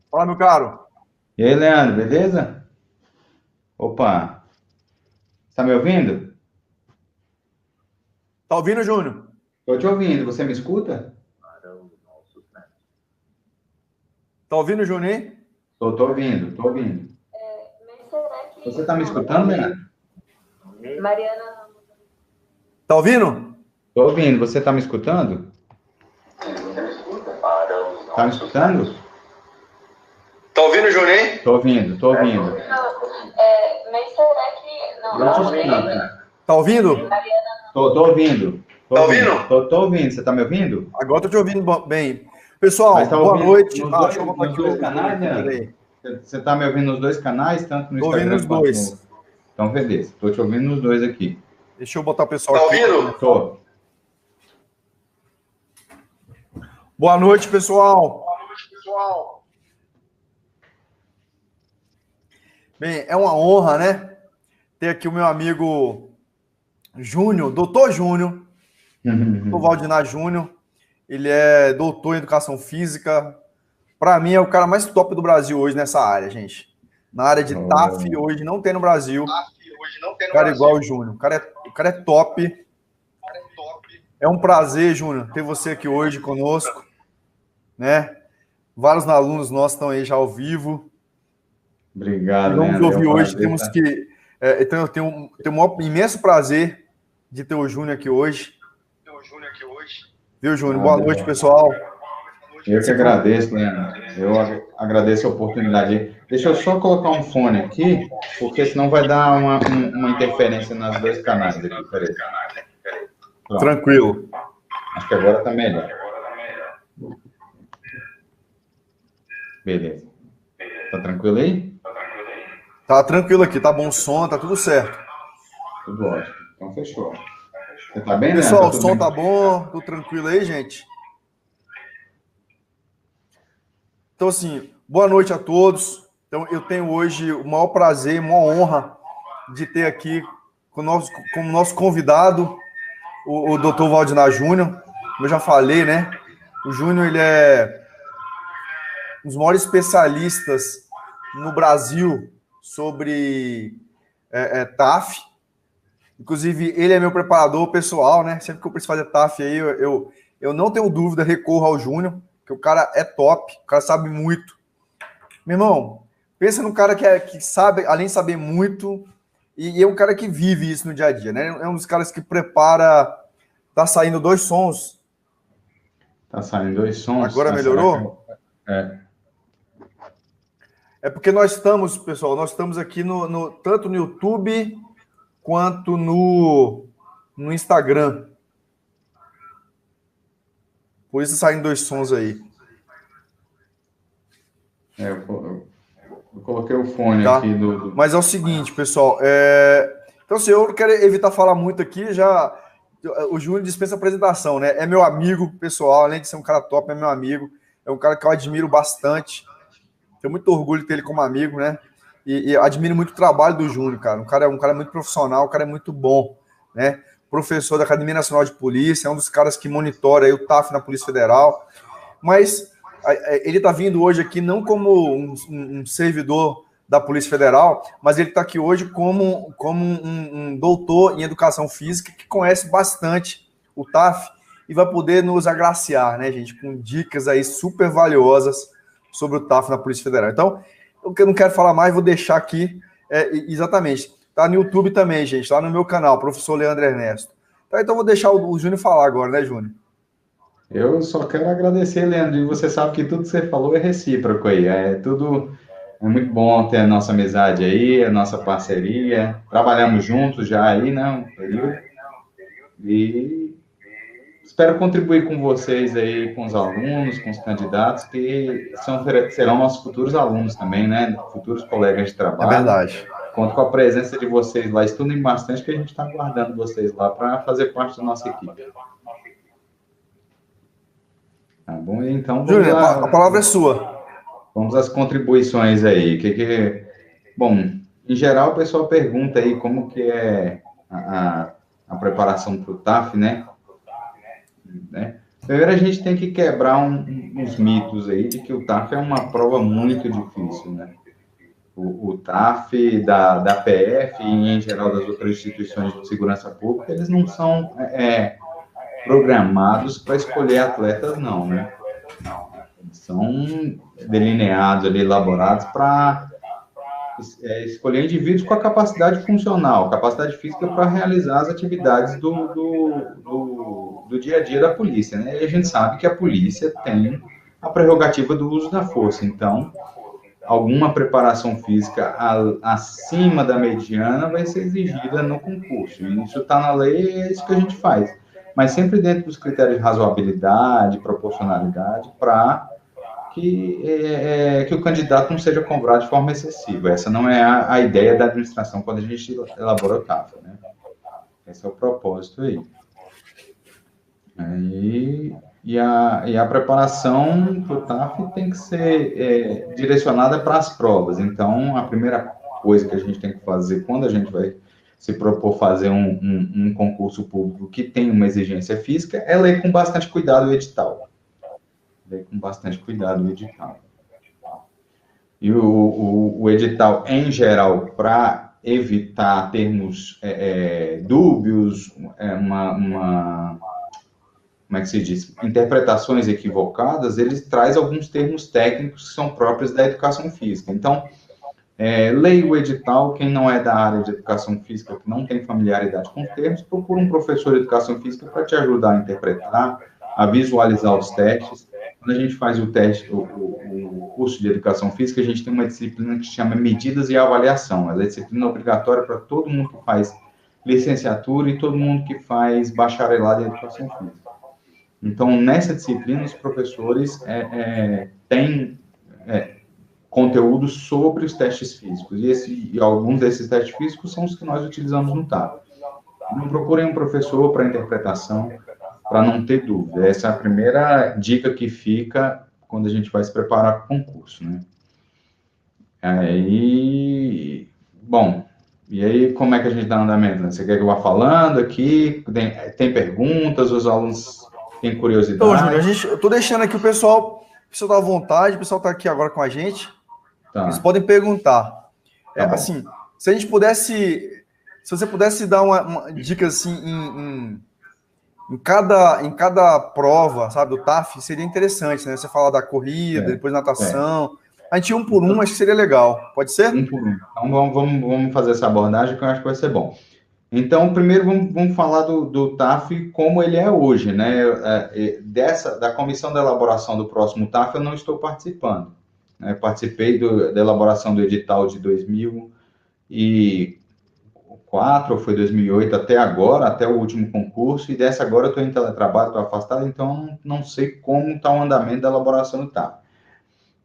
Fala, meu caro. E aí, Leandro, beleza? Opa, está me ouvindo? Tá ouvindo, Júnior? Estou te ouvindo, você me escuta? Tá ouvindo, Júnior? Tô ouvindo, tô ouvindo. Mas será Você que. está me Não, escutando, Leandro? Mariana. Tá ouvindo? Tô ouvindo, você está me escutando? Tá me escutando? Tá ouvindo, Júnior? Tô ouvindo, tô ouvindo. Mas será que. Não, Eu te não, escuto. Tá ouvindo? Mariana. Tô ouvindo, tô Tá ouvindo. ouvindo? Tô ouvindo, você está me ouvindo? Agora tô te ouvindo bem. Mas Pessoal, está boa ouvindo noite. Deixa eu botar nos aqui dois o Júnior canais, aqui, Leandro? peraí. Você está me ouvindo nos dois canais, tanto no Tô ouvindo Instagram os quanto no... dois. Então, beleza, tô te ouvindo nos dois aqui. Deixa eu botar o pessoal Tá aqui para ouvindo? começar. Tô. Boa noite, pessoal. Bem, é uma honra, né? Ter aqui o meu amigo Júnior, doutor Júnior, doutor Valdinar Júnior. Ele é doutor em educação física. Para mim, é o cara mais top do Brasil hoje nessa área, gente. Na área de TAF, Oh, hoje não tem no Brasil. Cara igual o Júnior. O cara é top. É um prazer, Júnior, ter você aqui hoje conosco, né? Vários alunos nossos estão aí já ao vivo. E obrigado, vamos Leandro. É um ouvir hoje. prazer Temos estar. que. Então, eu tenho um imenso prazer de ter o Júnior aqui hoje. Viu, Júnior? Ah, Boa noite, legal. pessoal. Eu que Se pro- agradeço, Leandro. Eu agradeço a oportunidade. Deixa eu só colocar um fone aqui, porque senão vai dar uma interferência nos dois canais aqui. Peraí. Pronto. Tranquilo. Acho que agora está melhor. Beleza. Tá tranquilo aí? Tá tranquilo aqui, tá bom o som, tá tudo certo. Tudo ótimo. Então, fechou. Você tá bem, Leandro? Pessoal, Tá o tudo som bem? tá bom, tudo tranquilo aí, gente? Então, assim, boa noite a todos. Então, eu tenho hoje o maior prazer, a maior honra de ter aqui como nosso convidado o Dr. Valdinar Júnior. Como eu já falei, né? O Júnior, ele é um dos maiores especialistas no Brasil sobre TAF. Inclusive, ele é meu preparador pessoal, né? Sempre que eu preciso fazer TAF aí, eu não tenho dúvida, recorro ao Júnior, que o cara é top, o cara sabe muito. Meu irmão, pensa num cara que sabe, além de saber muito, e é um cara que vive isso no dia a dia, né? É um dos caras que prepara. Tá saindo dois sons. Tá saindo dois sons. Agora Ah, será que eu... melhorou? É porque nós estamos, pessoal, nós estamos aqui tanto no YouTube quanto no Instagram. Por isso saem dois sons aí, eu coloquei o fone aqui tá? Mas é o seguinte, pessoal. Então, assim, eu não quero evitar falar muito aqui, já. O Júnior dispensa apresentação, né? É meu amigo pessoal, além de ser um cara top, é meu amigo. É um cara que eu admiro bastante. Tenho muito orgulho de ter ele como amigo, né? E admiro muito o trabalho do Júnior, cara. Um cara muito profissional, um cara muito bom, né? Professor da Academia Nacional de Polícia, é um dos caras que monitora aí o TAF na Polícia Federal. Mas ele está vindo hoje aqui não como um servidor da Polícia Federal, mas ele está aqui hoje como um doutor em educação física que conhece bastante o TAF e vai poder nos agraciar, né, gente, com dicas aí super valiosas sobre o TAF na Polícia Federal. Então, eu não quero falar mais, vou deixar aqui exatamente. Tá no YouTube também, gente, lá no meu canal, Professor Leandro Ernesto. Tá, então vou deixar o Júnior falar agora, né, Júnior? Eu só quero agradecer, Leandro, e você sabe que tudo que você falou é recíproco aí. É muito bom ter a nossa amizade aí, a nossa parceria. Trabalhamos juntos já aí, né, um período. E espero contribuir com vocês aí, com os alunos, com os candidatos, que serão nossos futuros alunos também, né? Futuros colegas de É trabalho. verdade. Conto com a presença de vocês lá. Estudem bastante, que a gente está aguardando vocês lá para fazer parte da nossa equipe. Tá bom? Então Júnior, a palavra é sua. vamos às contribuições aí. Bom, em geral o pessoal pergunta aí como que é a preparação para o TAF, né? Primeiro a gente tem que quebrar uns mitos aí de que o TAF é uma prova muito difícil, né? O TAF da PF e, em geral, das outras instituições de segurança pública, eles não são programados para escolher atletas, não, né? Eles são delineados ali, elaborados para escolher indivíduos com a capacidade funcional, capacidade física para realizar as atividades do dia a dia da polícia, né? E a gente sabe que a polícia tem a prerrogativa do uso da força, então alguma preparação física acima da mediana vai ser exigida no concurso. E isso está na lei, é isso que a gente faz. Mas sempre dentro dos critérios de razoabilidade, proporcionalidade, para que o candidato não seja cobrado de forma excessiva. Essa não é a ideia da administração quando a gente elabora o TAF, né? Esse é o propósito aí. E a preparação para o TAF tem que ser direcionada para as provas. Então, a primeira coisa que a gente tem que fazer quando a gente vai se propor fazer um concurso público que tem uma exigência física é ler com bastante cuidado o edital. Ler com bastante cuidado o edital. E o edital, em geral, para evitar termos dúbios, como é que se diz? Interpretações equivocadas, ele traz alguns termos técnicos que são próprios da educação física. Então, leia o edital, quem não é da área de educação física, que não tem familiaridade com termos, procura um professor de educação física para te ajudar a interpretar, a visualizar os testes. Quando a gente faz o teste, o curso de educação física, a gente tem uma disciplina que se chama medidas e avaliação. Ela é disciplina obrigatória para todo mundo que faz licenciatura e todo mundo que faz bacharelado em educação física. Então, nessa disciplina, os professores têm conteúdo sobre os testes físicos. E alguns desses testes físicos são os que nós utilizamos no TAF. Não procurem um professor para interpretação, para não ter dúvida. Essa é a primeira dica que fica quando a gente vai se preparar para o concurso, né? Bom, e aí como é que a gente dá andamento? Você quer que eu vá falando aqui? Tem perguntas? Os alunos têm curiosidade? Então, Júnior, eu estou deixando aqui o pessoal está à vontade, o pessoal está aqui agora com a gente. Tá. Eles podem perguntar. Assim, se você pudesse dar uma dica assim em cada prova, sabe, do TAF, seria interessante, né? Você falar da corrida, depois natação. A gente um por um, acho que seria legal. Pode ser? Um por um. Então, vamos fazer essa abordagem que eu acho que vai ser bom. Então, primeiro vamos falar do TAF como ele é hoje, né? Da comissão de elaboração do próximo TAF, eu não estou participando. Né? Participei da elaboração do edital de 2004, ou foi 2008, até agora, até o último concurso, e dessa agora eu estou em teletrabalho, estou afastado, então não sei como está o andamento da elaboração do TAF.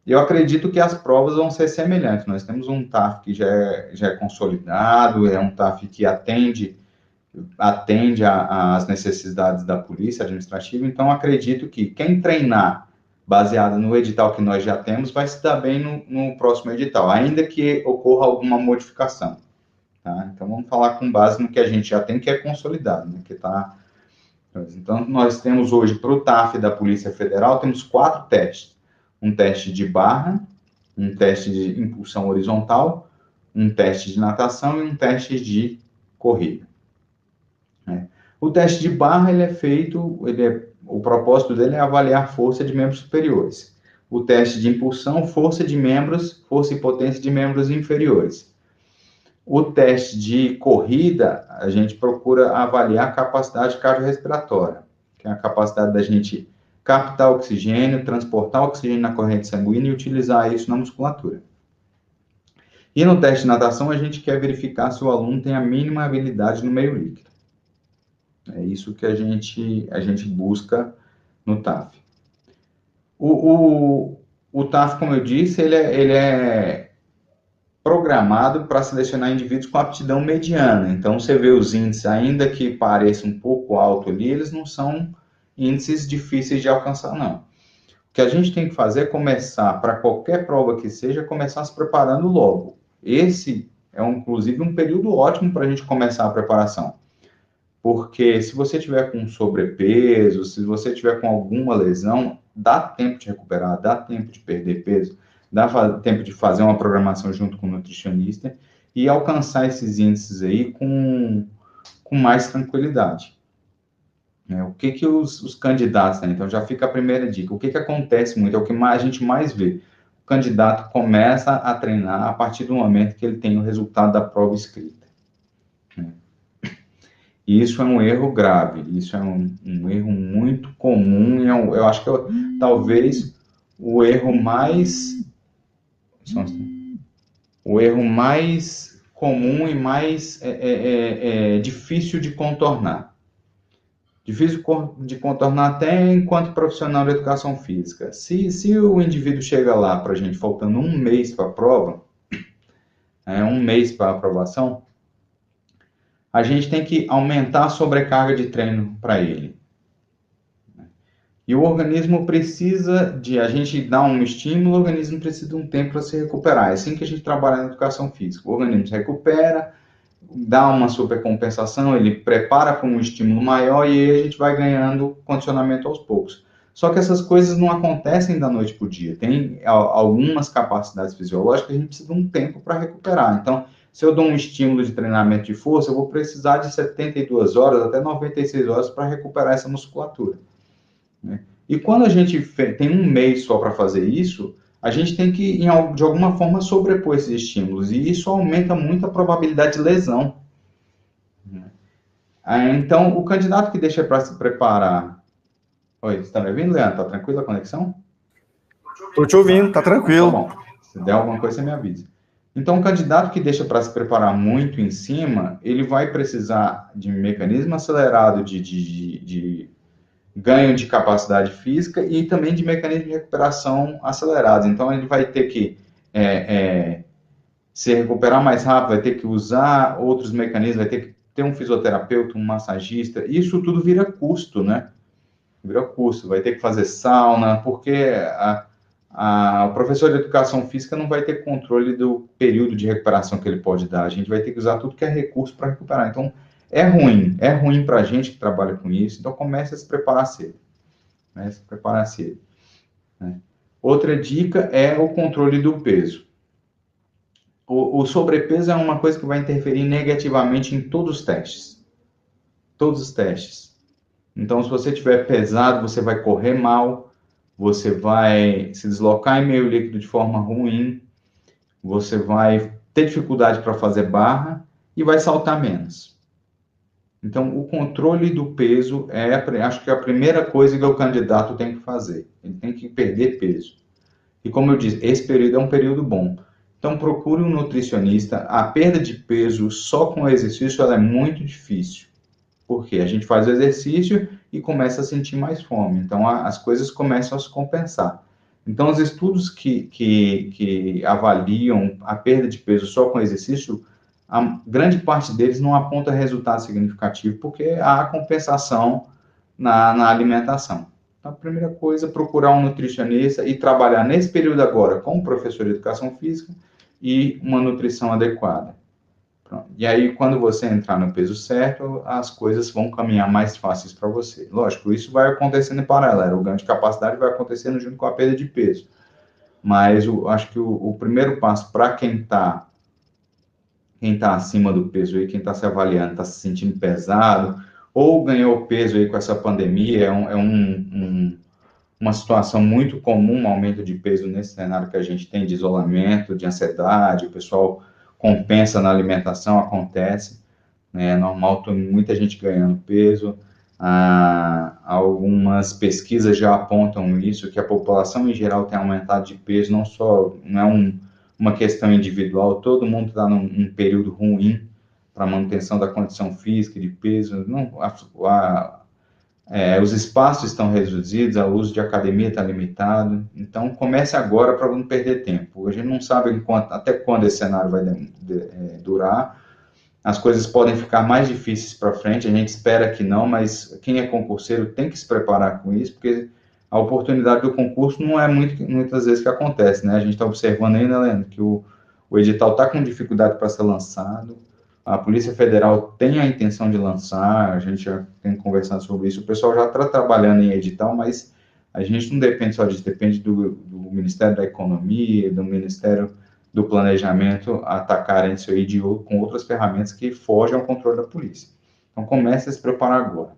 Eu acredito que as provas vão ser semelhantes. Nós temos um TAF que já é consolidado, é um TAF que atende às necessidades da polícia administrativa, então acredito que quem treinar baseado no edital que nós já temos vai se dar bem no próximo edital, ainda que ocorra alguma modificação. Tá? Então, vamos falar com base no que a gente já tem, que é consolidado. Né? Então, nós temos hoje, para o TAF da Polícia Federal, temos 4 testes. Um teste de barra, um teste de impulsão horizontal, um teste de natação e um teste de corrida. O teste de barra, o propósito dele é avaliar força de membros superiores. O teste de impulsão, força e potência de membros inferiores. O teste de corrida, a gente procura avaliar a capacidade cardiorrespiratória, que é a capacidade da gente captar oxigênio, transportar oxigênio na corrente sanguínea e utilizar isso na musculatura. E no teste de natação, a gente quer verificar se o aluno tem a mínima habilidade no meio líquido. É isso que a gente busca no TAF. O TAF, como eu disse, ele é programado para selecionar indivíduos com aptidão mediana. Então, você vê os índices, ainda que pareçam um pouco alto ali, eles não são índices difíceis de alcançar, não. O que a gente tem que fazer é começar, para qualquer prova que seja, começar se preparando logo. Esse é, inclusive, um período ótimo para a gente começar a preparação. Porque se você tiver com sobrepeso, se você tiver com alguma lesão, dá tempo de recuperar, dá tempo de perder peso, dá tempo de fazer uma programação junto com o nutricionista e alcançar esses índices aí com mais tranquilidade. O que os candidatos, né? Então, já fica a primeira dica. O que acontece muito, é o que a gente mais vê. O candidato começa a treinar a partir do momento que ele tem o resultado da prova escrita. E isso é um erro grave, isso é um erro muito comum, e eu acho que talvez o erro mais comum e mais difícil de contornar. Difícil de contornar até enquanto profissional de educação física. Se o indivíduo chega lá para a gente faltando um mês para a prova, um mês para a aprovação, a gente tem que aumentar a sobrecarga de treino para ele. E o organismo precisa a gente dar um estímulo, o organismo precisa de um tempo para se recuperar. É assim que a gente trabalha na educação física. O organismo se recupera, dá uma supercompensação, ele prepara para um estímulo maior e aí a gente vai ganhando condicionamento aos poucos. Só que essas coisas não acontecem da noite para o dia. Tem algumas capacidades fisiológicas que a gente precisa de um tempo para recuperar. Então, se eu dou um estímulo de treinamento de força, eu vou precisar de 72 horas até 96 horas para recuperar essa musculatura. E quando a gente tem um mês só para fazer isso, a gente tem que, de alguma forma, sobrepor esses estímulos. E isso aumenta muito a probabilidade de lesão. Então, o candidato que deixa para se preparar... Oi, você está me ouvindo, Leandro? Está tranquila a conexão? Estou te ouvindo, está tranquilo. Tá bom. Se der alguma coisa, você me avisa. Então, o candidato que deixa para se preparar muito em cima, ele vai precisar de um mecanismo acelerado de ganho de capacidade física e também de mecanismo de recuperação acelerados. Então, ele vai ter que se recuperar mais rápido, vai ter que usar outros mecanismos, vai ter que ter um fisioterapeuta, um massagista. Isso tudo vira custo, né? Vira custo. Vai ter que fazer sauna, porque o professor de educação física não vai ter controle do período de recuperação que ele pode dar. A gente vai ter que usar tudo que é recurso para recuperar. Então, é ruim para a gente que trabalha com isso. Então, comece a se preparar cedo. Outra dica é o controle do peso. O sobrepeso é uma coisa que vai interferir negativamente em todos os testes. Todos os testes. Então, se você estiver pesado, você vai correr mal, você vai se deslocar em meio líquido de forma ruim, você vai ter dificuldade para fazer barra e vai saltar menos. Então, o controle do peso acho que é a primeira coisa que o candidato tem que fazer. Ele tem que perder peso. E como eu disse, esse período é um período bom. Então, procure um nutricionista. A perda de peso só com o exercício ela é muito difícil. Porque a gente faz o exercício e começa a sentir mais fome. Então, as coisas começam a se compensar. Então, os estudos que avaliam a perda de peso só com exercício, a grande parte deles não aponta resultado significativo, porque há compensação na alimentação. Então, a primeira coisa, procurar um nutricionista e trabalhar nesse período agora com o professor de educação física e uma nutrição adequada. Pronto. E aí, quando você entrar no peso certo, as coisas vão caminhar mais fáceis para você. Lógico, isso vai acontecendo em paralelo. O ganho de capacidade vai acontecendo junto com a perda de peso. Mas acho que o primeiro passo para quem está acima do peso aí, quem está se avaliando, está se sentindo pesado, ou ganhou peso aí com essa pandemia, uma situação muito comum, um aumento de peso nesse cenário que a gente tem de isolamento, de ansiedade, o pessoal compensa na alimentação, acontece, né? É normal, tem muita gente ganhando peso, algumas pesquisas já apontam isso, que a população em geral tem aumentado de peso, não é uma questão individual, todo mundo está num período ruim para a manutenção da condição física, de peso, os espaços estão reduzidos, o uso de academia está limitado, então comece agora para não perder tempo. A gente não sabe até quando esse cenário vai durar, as coisas podem ficar mais difíceis para frente, a gente espera que não, mas quem é concurseiro tem que se preparar com isso, porque a oportunidade do concurso não é muitas vezes que acontece, né? A gente está observando aí, né, Leandro, que o edital está com dificuldade para ser lançado, a Polícia Federal tem a intenção de lançar, a gente já tem conversado sobre isso, o pessoal já está trabalhando em edital, mas A gente não depende só disso, depende do Ministério da Economia, do Ministério do Planejamento atacarem isso aí com outras ferramentas que fogem ao controle da polícia. Então, comece a se preparar agora.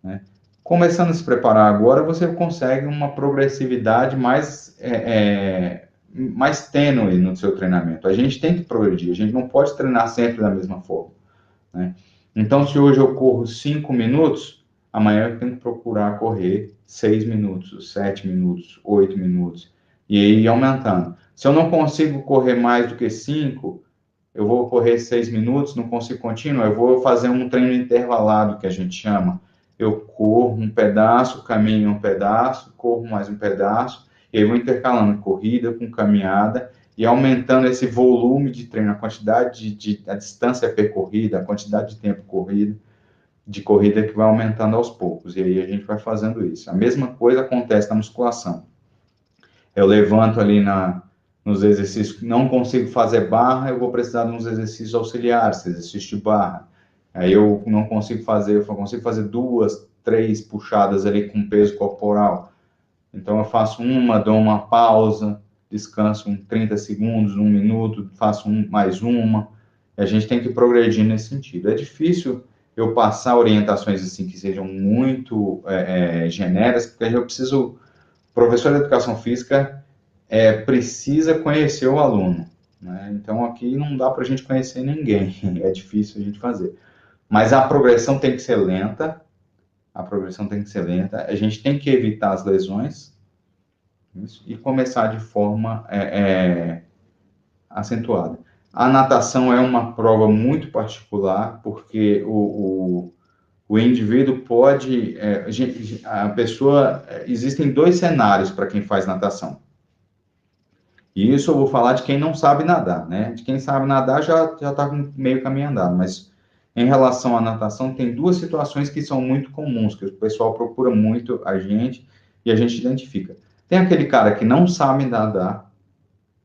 Né? Começando a se preparar agora, você consegue uma progressividade mais tênue no seu treinamento. A gente tem que progredir, a gente não pode treinar sempre da mesma forma. Né? Então, se hoje eu corro 5 minutos, amanhã eu tenho que procurar correr 6 minutos, 7 minutos, 8 minutos, e aí ir aumentando. Se eu não consigo correr mais do que 5, eu vou correr 6 minutos, não consigo continuar, eu vou fazer um treino intervalado, que a gente chama. Eu corro um pedaço, caminho um pedaço, corro mais um pedaço, e aí vou intercalando corrida com caminhada, e aumentando esse volume de treino, a quantidade a distância percorrida, a quantidade de tempo de corrida que vai aumentando aos poucos, e aí a gente vai fazendo isso. A mesma coisa acontece na musculação. Eu levanto ali nos exercícios, não consigo fazer barra, eu vou precisar de uns exercícios auxiliares, exercício de barra. Aí eu não consigo fazer, eu consigo fazer 2, 3 puxadas ali com peso corporal. Então eu faço dou uma pausa, descanso 30 segundos, 1 minuto, faço mais uma. A gente tem que progredir nesse sentido. É difícil eu passar orientações assim que sejam muito genéricas, porque o professor de educação física precisa conhecer o aluno. Né? Então aqui não dá para a gente conhecer ninguém, é difícil a gente fazer. Mas a progressão tem que ser lenta, a gente tem que evitar as lesões e começar de forma acentuada. A natação é uma prova muito particular, porque o indivíduo pode... existem 2 cenários para quem faz natação. E isso eu vou falar de quem não sabe nadar, né? De quem sabe nadar já está com meio caminho andado, mas em relação à natação, tem 2 situações que são muito comuns, que o pessoal procura muito a gente e a gente identifica. Tem aquele cara que não sabe nadar,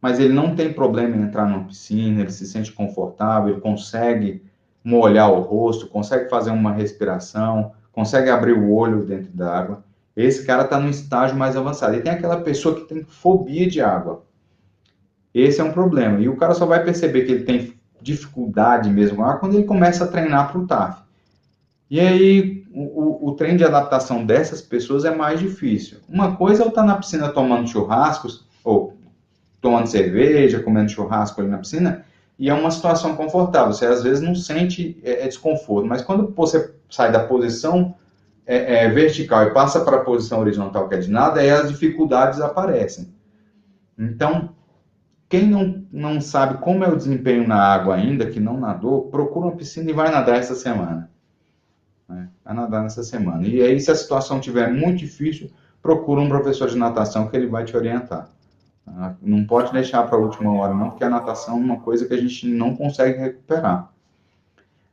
mas ele não tem problema em entrar numa piscina, ele se sente confortável, ele consegue molhar o rosto, consegue fazer uma respiração, consegue abrir o olho dentro da água. Esse cara está no estágio mais avançado. E tem aquela pessoa que tem fobia de água. Esse é um problema. E o cara só vai perceber que ele tem dificuldade mesmo quando ele começa a treinar para o TAF. E aí, o treino de adaptação dessas pessoas é mais difícil. Uma coisa é eu estar na piscina tomando churrascos, ou tomando cerveja, comendo churrasco ali na piscina, e é uma situação confortável. Você, às vezes, não sente desconforto. Mas quando você sai da posição vertical e passa para a posição horizontal, que é de nada, aí as dificuldades aparecem. Então, quem não sabe como é o desempenho na água ainda, que não nadou, procura uma piscina e vai nadar essa semana. Né? Vai nadar nessa semana. E aí, se a situação estiver muito difícil, procura um professor de natação que ele vai te orientar. Tá? Não pode deixar para a última hora, não, porque a natação é uma coisa que a gente não consegue recuperar.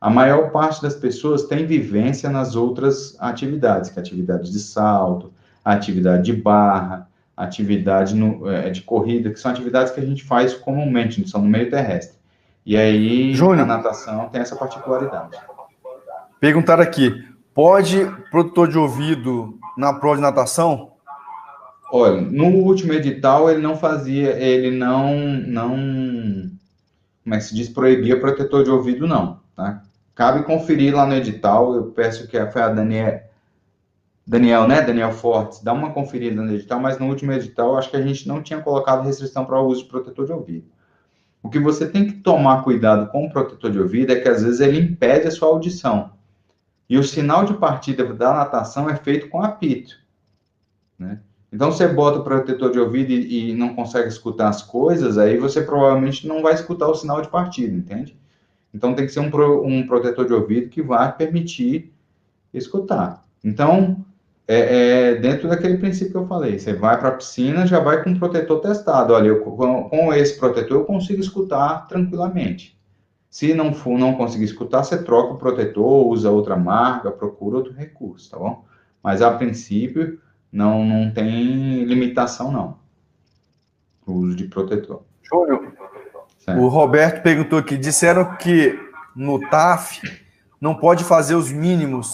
A maior parte das pessoas tem vivência nas outras atividades, que é a atividade de salto, a atividade de barra, atividade de corrida, que são atividades que a gente faz comumente, são no meio terrestre. E aí, Júnior, a natação tem essa particularidade. Perguntaram aqui, pode protetor de ouvido na prova de natação? Olha, no último edital ele não como é que se diz, proibia protetor de ouvido não, tá? Cabe conferir lá no edital, eu peço que foi a Daniel Fortes, dá uma conferida no edital, mas no último edital acho que a gente não tinha colocado restrição para o uso de protetor de ouvido. O que você tem que tomar cuidado com o protetor de ouvido é que às vezes ele impede a sua audição. E o sinal de partida da natação é feito com apito, né? Então, você bota o protetor de ouvido e não consegue escutar as coisas, aí você provavelmente não vai escutar o sinal de partida, entende? Então, tem que ser um protetor de ouvido que vai permitir escutar. Então, dentro daquele princípio que eu falei, você vai para a piscina, já vai com o protetor testado. Olha, com esse protetor eu consigo escutar tranquilamente. Se não conseguir escutar, você troca o protetor, usa outra marca, procura outro recurso, tá bom? Mas, a princípio, não tem limitação, não. O uso de protetor. Júnior, o Roberto perguntou aqui, disseram que no TAF não pode fazer os mínimos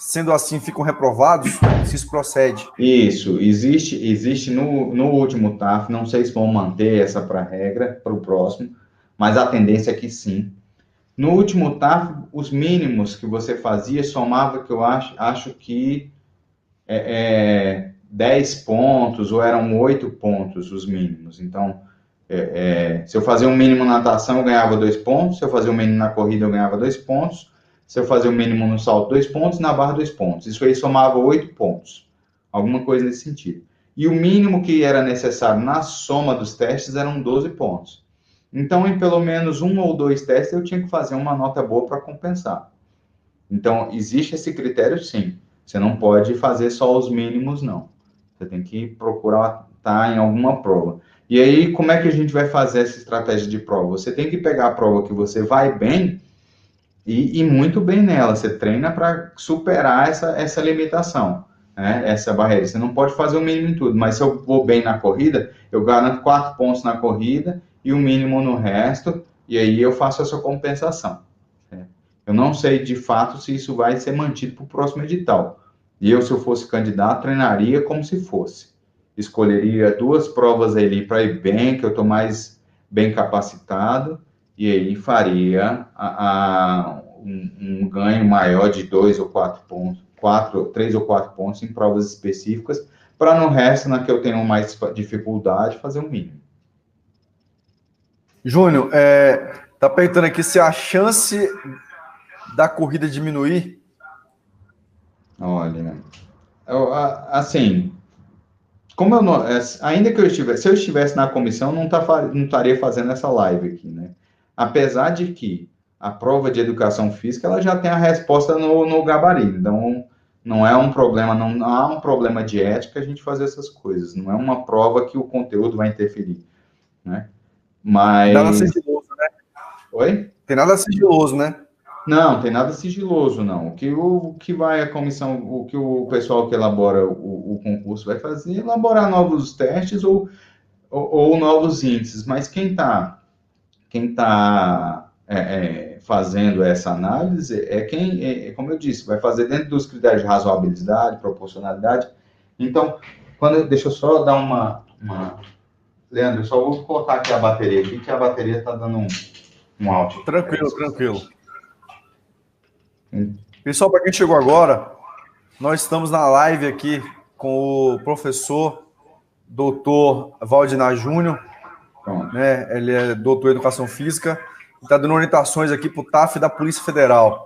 sendo assim, ficam reprovados? Se isso procede? Isso, existe no último TAF, não sei se vão manter essa regra para o próximo, mas a tendência é que sim. No último TAF, os mínimos que você fazia somava, que eu acho que 10 pontos, ou eram 8 pontos os mínimos. Então, se eu fazia um mínimo na natação, eu ganhava 2 pontos, se eu fazia um mínimo na corrida, eu ganhava 2 pontos, se eu fazia o mínimo no salto, 2 pontos, na barra, 2 pontos. Isso aí somava 8 pontos, alguma coisa nesse sentido. E o mínimo que era necessário na soma dos testes eram 12 pontos. Então, em pelo menos 1 ou 2 testes, eu tinha que fazer uma nota boa para compensar. Então, existe esse critério, sim. Você não pode fazer só os mínimos, não. Você tem que procurar estar em alguma prova. E aí, como é que a gente vai fazer essa estratégia de prova? Você tem que pegar a prova que você vai bem e ir muito bem nela. Você treina para superar essa limitação, né? Essa barreira. Você não pode fazer o mínimo em tudo, mas se eu vou bem na corrida, eu garanto 4 pontos na corrida e o mínimo no resto, e aí eu faço essa compensação. Eu não sei, de fato, se isso vai ser mantido para o próximo edital. E eu, se eu fosse candidato, treinaria como se fosse. Escolheria 2 provas ali para ir bem, que eu estou mais bem capacitado, e aí faria um ganho maior de 2 ou 4 pontos, 3 ou 4 pontos em provas específicas, para no resto, na que eu tenho mais dificuldade, fazer o mínimo. Júnior, tá perguntando aqui se a chance da corrida diminuir? Olha, assim, como eu não, ainda que se eu estivesse na comissão, não estaria fazendo essa live aqui, né? Apesar de que a prova de educação física, ela já tem a resposta no gabarito, então não é um problema, não há um problema de ética a gente fazer essas coisas, não é uma prova que o conteúdo vai interferir, né? Mas... Nada sigiloso, né? Oi? Tem nada sigiloso, né? Não, tem nada sigiloso, não. O que vai a comissão, o que o pessoal que elabora o concurso vai fazer é elaborar novos testes ou novos índices, mas quem tá fazendo essa análise como eu disse, vai fazer dentro dos critérios de razoabilidade, proporcionalidade. Então, deixa eu só dar uma... Leandro, eu só vou colocar aqui a bateria, que a bateria está dando um out. Tranquilo. Pessoal, para quem chegou agora, nós estamos na live aqui com o professor doutor Valdinar Júnior, né? Ele é doutor em Educação Física e está dando orientações aqui para o TAF da Polícia Federal.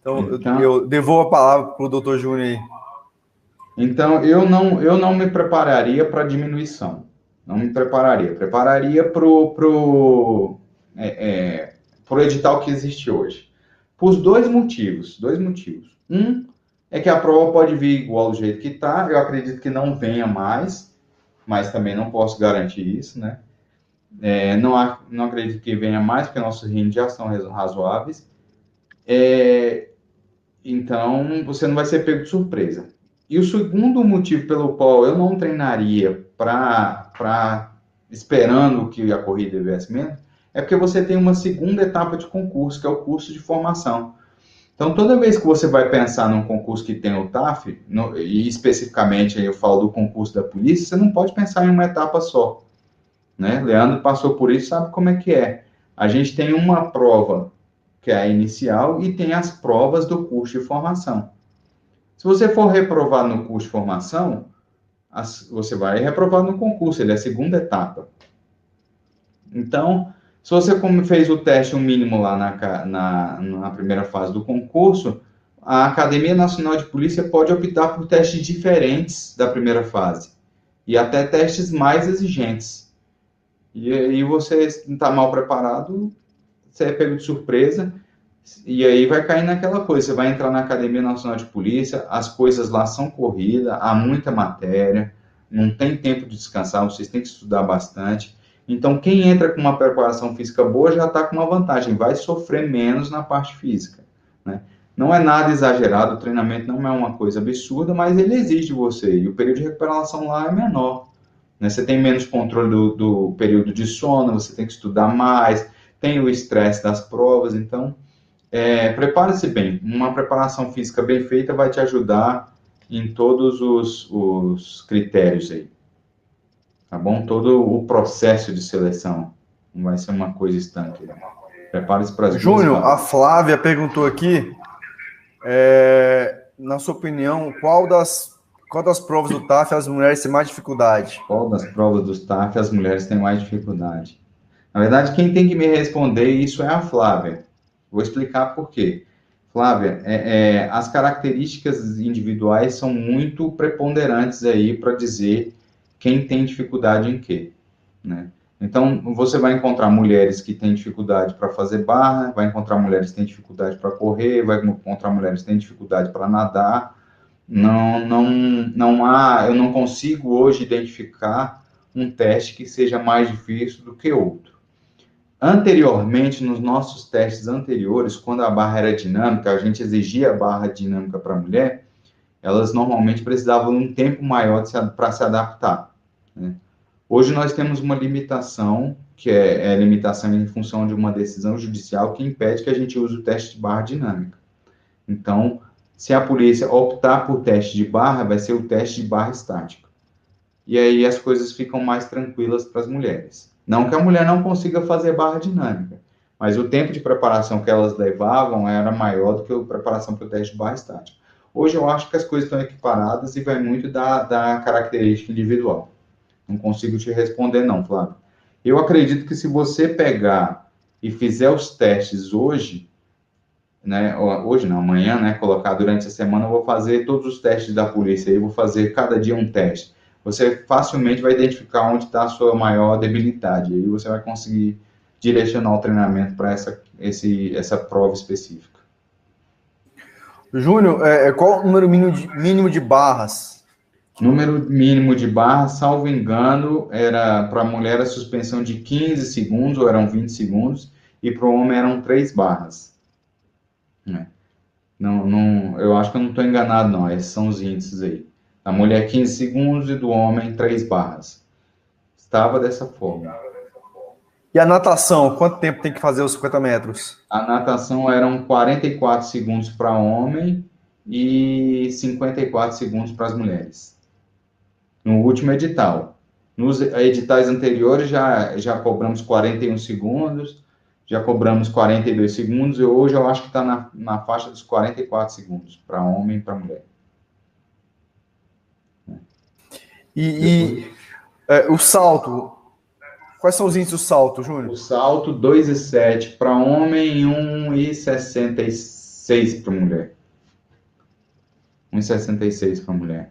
Então, eu devolvo a palavra para o doutor Júnior aí. Então, eu não me prepararia para diminuição. Não me prepararia. Prepararia para o edital que existe hoje. Por dois motivos. Um é que a prova pode vir igual do jeito que está. Eu acredito que não venha mais, mas também não posso garantir isso, né? Não acredito que venha mais, porque nossos índices já são razoáveis. Então, você não vai ser pego de surpresa. E o segundo motivo pelo qual eu não treinaria esperando que a corrida viesse menos, é porque você tem uma segunda etapa de concurso, que é o curso de formação. Então, toda vez que você vai pensar num concurso que tem o TAF, e especificamente eu falo do concurso da polícia, você não pode pensar em uma etapa só, né? Leandro passou por isso, sabe como é que é. A gente tem uma prova, que é a inicial, e tem as provas do curso de formação. Se você for reprovar no curso de formação, você vai reprovar no concurso, ele é a segunda etapa. Então, se você fez o teste, o mínimo lá na primeira fase do concurso, a Academia Nacional de Polícia pode optar por testes diferentes da primeira fase, e até testes mais exigentes. E aí você está mal preparado, você é pego de surpresa, e aí vai cair naquela coisa, você vai entrar na Academia Nacional de Polícia, as coisas lá são corridas, há muita matéria, não tem tempo de descansar, vocês têm que estudar bastante. Então, quem entra com uma preparação física boa já está com uma vantagem, vai sofrer menos na parte física, né? Não é nada exagerado, o treinamento não é uma coisa absurda, mas ele exige de você, e o período de recuperação lá é menor, né? Você tem menos controle do período de sono, você tem que estudar mais, tem o estresse das provas, então Prepare-se bem. Uma preparação física bem feita vai te ajudar em todos os critérios aí. Tá bom? Todo o processo de seleção. Não vai ser uma coisa estanque. Prepare-se para as duas Júnior, a partes. Flávia perguntou aqui, na sua opinião, qual das provas do TAF as mulheres têm mais dificuldade? Qual das provas do TAF as mulheres têm mais dificuldade? Na verdade, quem tem que me responder isso é a Flávia. Vou explicar por quê. Flávia, as características individuais são muito preponderantes aí para dizer quem tem dificuldade em quê, né? Então, você vai encontrar mulheres que têm dificuldade para fazer barra, vai encontrar mulheres que têm dificuldade para correr, vai encontrar mulheres que têm dificuldade para nadar. Não há, eu não consigo hoje identificar um teste que seja mais difícil do que outro. Anteriormente, nos nossos testes anteriores, quando a barra era dinâmica, a gente exigia a barra dinâmica para a mulher, elas normalmente precisavam de um tempo maior para se adaptar, né? Hoje nós temos uma limitação, que é a limitação em função de uma decisão judicial que impede que a gente use o teste de barra dinâmica. Então, se a polícia optar por teste de barra, vai ser o teste de barra estática. E aí as coisas ficam mais tranquilas para as mulheres. Não que a mulher não consiga fazer barra dinâmica, mas o tempo de preparação que elas levavam era maior do que a preparação para o teste de barra estática. Hoje eu acho que as coisas estão equiparadas e vai muito da característica individual. Não consigo te responder não, Flávio. Eu acredito que se você pegar e fizer os testes hoje, né, hoje não, amanhã, né, colocar durante a semana, eu vou fazer todos os testes da polícia, eu vou fazer cada dia um teste. Você facilmente vai identificar onde está a sua maior debilidade, e aí você vai conseguir direcionar o treinamento para essa prova específica. Júnior, qual o número mínimo de barras? Número mínimo de barras, salvo engano, era para a mulher a suspensão de 15 segundos, ou eram 20 segundos, e para o homem eram 3 barras. Eu acho que eu não estou enganado, não. Esses são os índices aí. Da mulher 15 segundos e do homem 3 barras. Estava dessa forma. E a natação, quanto tempo tem que fazer os 50 metros? A natação eram 44 segundos para homem e 54 segundos para as mulheres. No último edital. Nos editais anteriores já cobramos 41 segundos, já cobramos 42 segundos, e hoje eu acho que está na faixa dos 44 segundos, para homem e para mulher. O salto, quais são os índices do salto, Júnior? O salto, 2,7 para homem e 1,66 para mulher. 1,66 para mulher.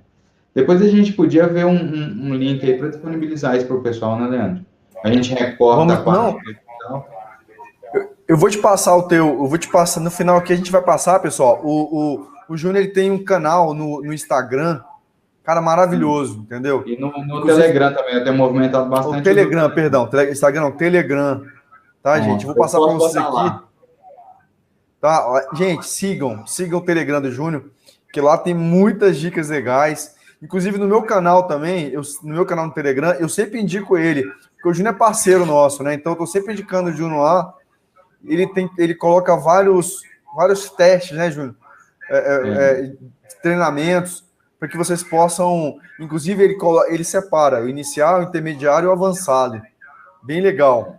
Depois a gente podia ver um link aí para disponibilizar isso para o pessoal, né, Leandro? A gente recorta a parte do edital. Eu vou te passar no final aqui a gente vai passar, pessoal. O Júnior, ele tem um canal no Instagram, cara, maravilhoso, entendeu? E no Telegram também, eu tenho movimentado bastante. O Telegram, perdão, Instagram não, Telegram, tá, gente? Eu vou passar para vocês aqui. Tá? Gente, sigam o Telegram do Júnior, que lá tem muitas dicas legais. Inclusive no meu canal também, no meu canal no Telegram, eu sempre indico ele, porque o Júnior é parceiro nosso, né? Então eu tô sempre indicando o Júnior lá. Ele coloca vários testes, né, Júnior? Treinamentos, para que vocês possam... Inclusive, ele separa o inicial, o intermediário e o avançado. Bem legal.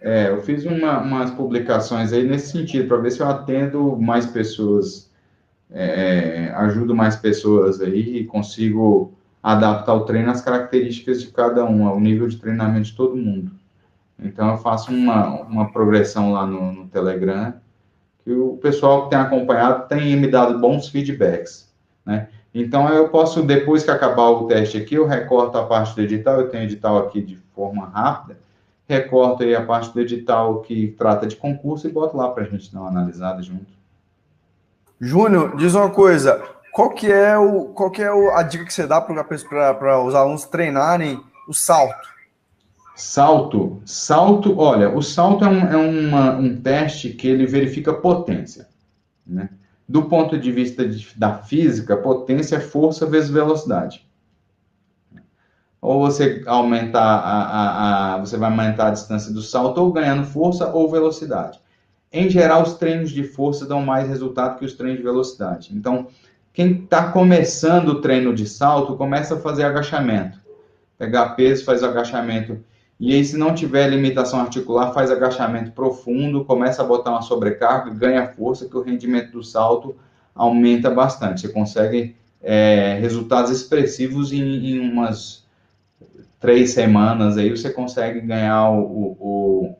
Eu fiz umas publicações aí nesse sentido, para ver se eu atendo mais pessoas, ajudo mais pessoas aí e consigo adaptar o treino às características de cada um, ao nível de treinamento de todo mundo. Então, eu faço uma progressão lá no Telegram, que o pessoal que tem acompanhado tem me dado bons feedbacks, né? Então, eu posso, depois que acabar o teste aqui, eu recorto a parte do edital, eu tenho edital aqui de forma rápida, recorto aí a parte do edital que trata de concurso e boto lá para a gente dar uma analisada junto. Júnior, diz uma coisa, qual que é a dica que você dá para os alunos treinarem o salto? Salto, olha, o salto é um teste que ele verifica potência, né? Do ponto de vista da física, potência é força vezes velocidade. Ou você vai aumentar a distância do salto, ou ganhando força ou velocidade. em geral, os treinos de força dão mais resultado que os treinos de velocidade. Então, quem está começando o treino de salto, começa a fazer agachamento. Pegar peso, faz agachamento. E aí, se não tiver limitação articular, faz agachamento profundo, começa a botar uma sobrecarga, ganha força, que o rendimento do salto aumenta bastante. Você consegue resultados expressivos em umas 3 semanas, aí você consegue ganhar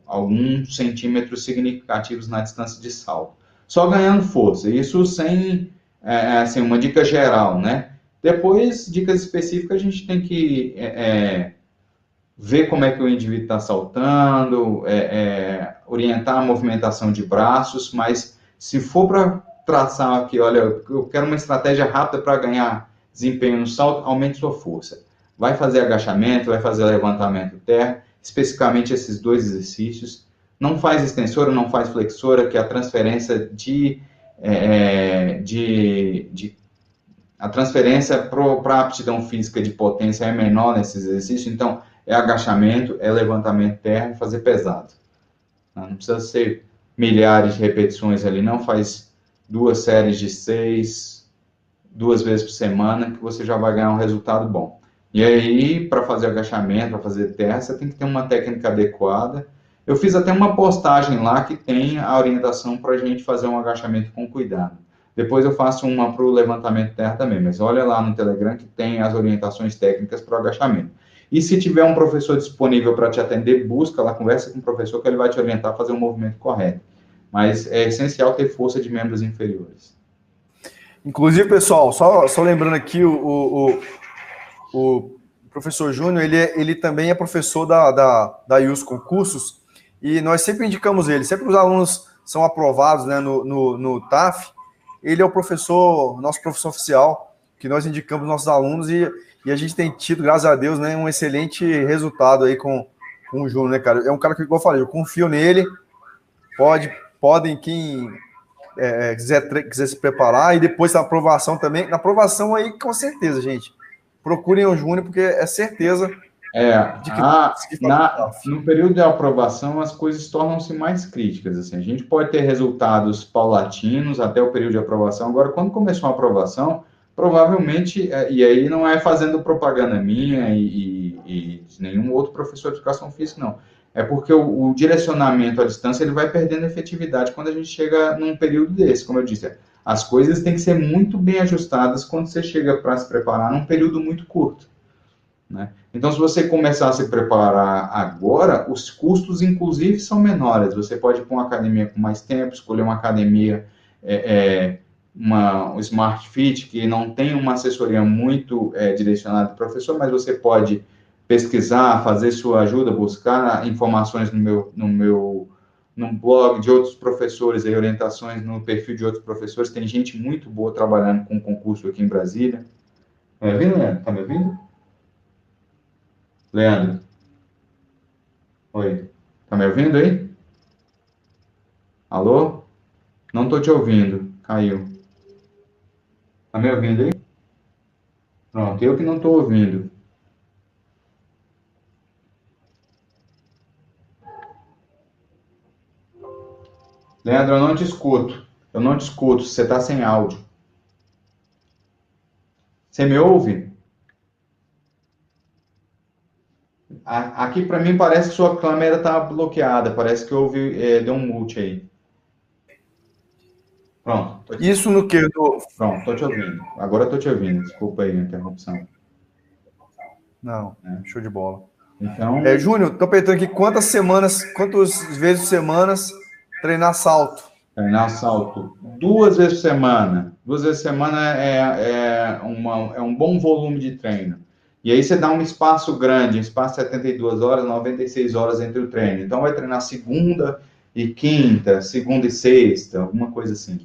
alguns centímetros significativos na distância de salto. Só ganhando força. Isso sem, assim, uma dica geral, né? Depois, dicas específicas, a gente tem que ver como é que o indivíduo está saltando, orientar a movimentação de braços, mas se for para traçar aqui, olha, eu quero uma estratégia rápida para ganhar desempenho no salto, aumente sua força. Vai fazer agachamento, vai fazer levantamento terra, especificamente esses 2 exercícios. Não faz extensora, não faz flexora, que a transferência a transferência para a aptidão física de potência é menor nesses exercícios, então é agachamento, é levantamento terra e fazer pesado. Não precisa ser milhares de repetições ali, não. Faz 2 séries de 6, 2 vezes por semana, que você já vai ganhar um resultado bom. E aí, para fazer agachamento, para fazer terra, você tem que ter uma técnica adequada. Eu fiz até uma postagem lá que tem a orientação para a gente fazer um agachamento com cuidado. Depois eu faço uma para o levantamento de terra também, mas olha lá no Telegram que tem as orientações técnicas para o agachamento. E se tiver um professor disponível para te atender, busca lá, conversa com o professor que ele vai te orientar a fazer o movimento correto. Mas é essencial ter força de membros inferiores. Inclusive, pessoal, só lembrando aqui, o professor Júnior, ele também é professor da IUS Concursos, e nós sempre indicamos ele, sempre que os alunos são aprovados, né, no TAF, ele é o professor, nosso professor oficial, que nós indicamos nossos alunos, e a gente tem tido, graças a Deus, né, um excelente resultado aí com o Júnior, né, cara? É um cara que, igual eu falei, eu confio nele, podem quem quiser se preparar, e depois da aprovação também, na aprovação aí, com certeza, gente, procurem o Júnior, porque é certeza de que no período de aprovação, as coisas tornam-se mais críticas. Assim. A gente pode ter resultados paulatinos até o período de aprovação. Agora, quando começou a aprovação, provavelmente, e aí não é fazendo propaganda minha e de nenhum outro professor de educação física, não. É porque o direcionamento à distância ele vai perdendo efetividade quando a gente chega num período desse. Como eu disse, as coisas têm que ser muito bem ajustadas quando você chega para se preparar num período muito curto. Né? Então, se você começar a se preparar agora, os custos, inclusive, são menores. Você pode ir para uma academia com mais tempo, escolher uma academia, um Smart Fit, que não tem uma assessoria muito direcionada para o professor, mas você pode pesquisar, fazer sua ajuda, buscar informações no blog de outros professores, aí, orientações no perfil de outros professores. Tem gente muito boa trabalhando com concurso aqui em Brasília. Tá me ouvindo, Leandro? Tá me ouvindo? Leandro? Oi. Tá me ouvindo aí? Alô? Não tô te ouvindo. Caiu. Tá me ouvindo aí? Pronto, eu que não tô ouvindo. Leandro, eu não te escuto. Eu não te escuto. Você tá sem áudio. Você me ouve? Aqui para mim parece que sua câmera tá bloqueada. Parece que deu um mute aí. Pronto. Isso no que? Pronto, tô te ouvindo. Agora eu tô te ouvindo. Desculpa aí a interrupção. Não, show de bola. Então... Júnior, tô perguntando aqui quantas vezes por semana treinar salto? Treinar salto 2 vezes por semana. 2 vezes por semana é um bom volume de treino. E aí você dá um espaço grande, um espaço de 72 horas, 96 horas entre o treino. Então vai treinar segunda e quinta, segunda e sexta, alguma coisa assim.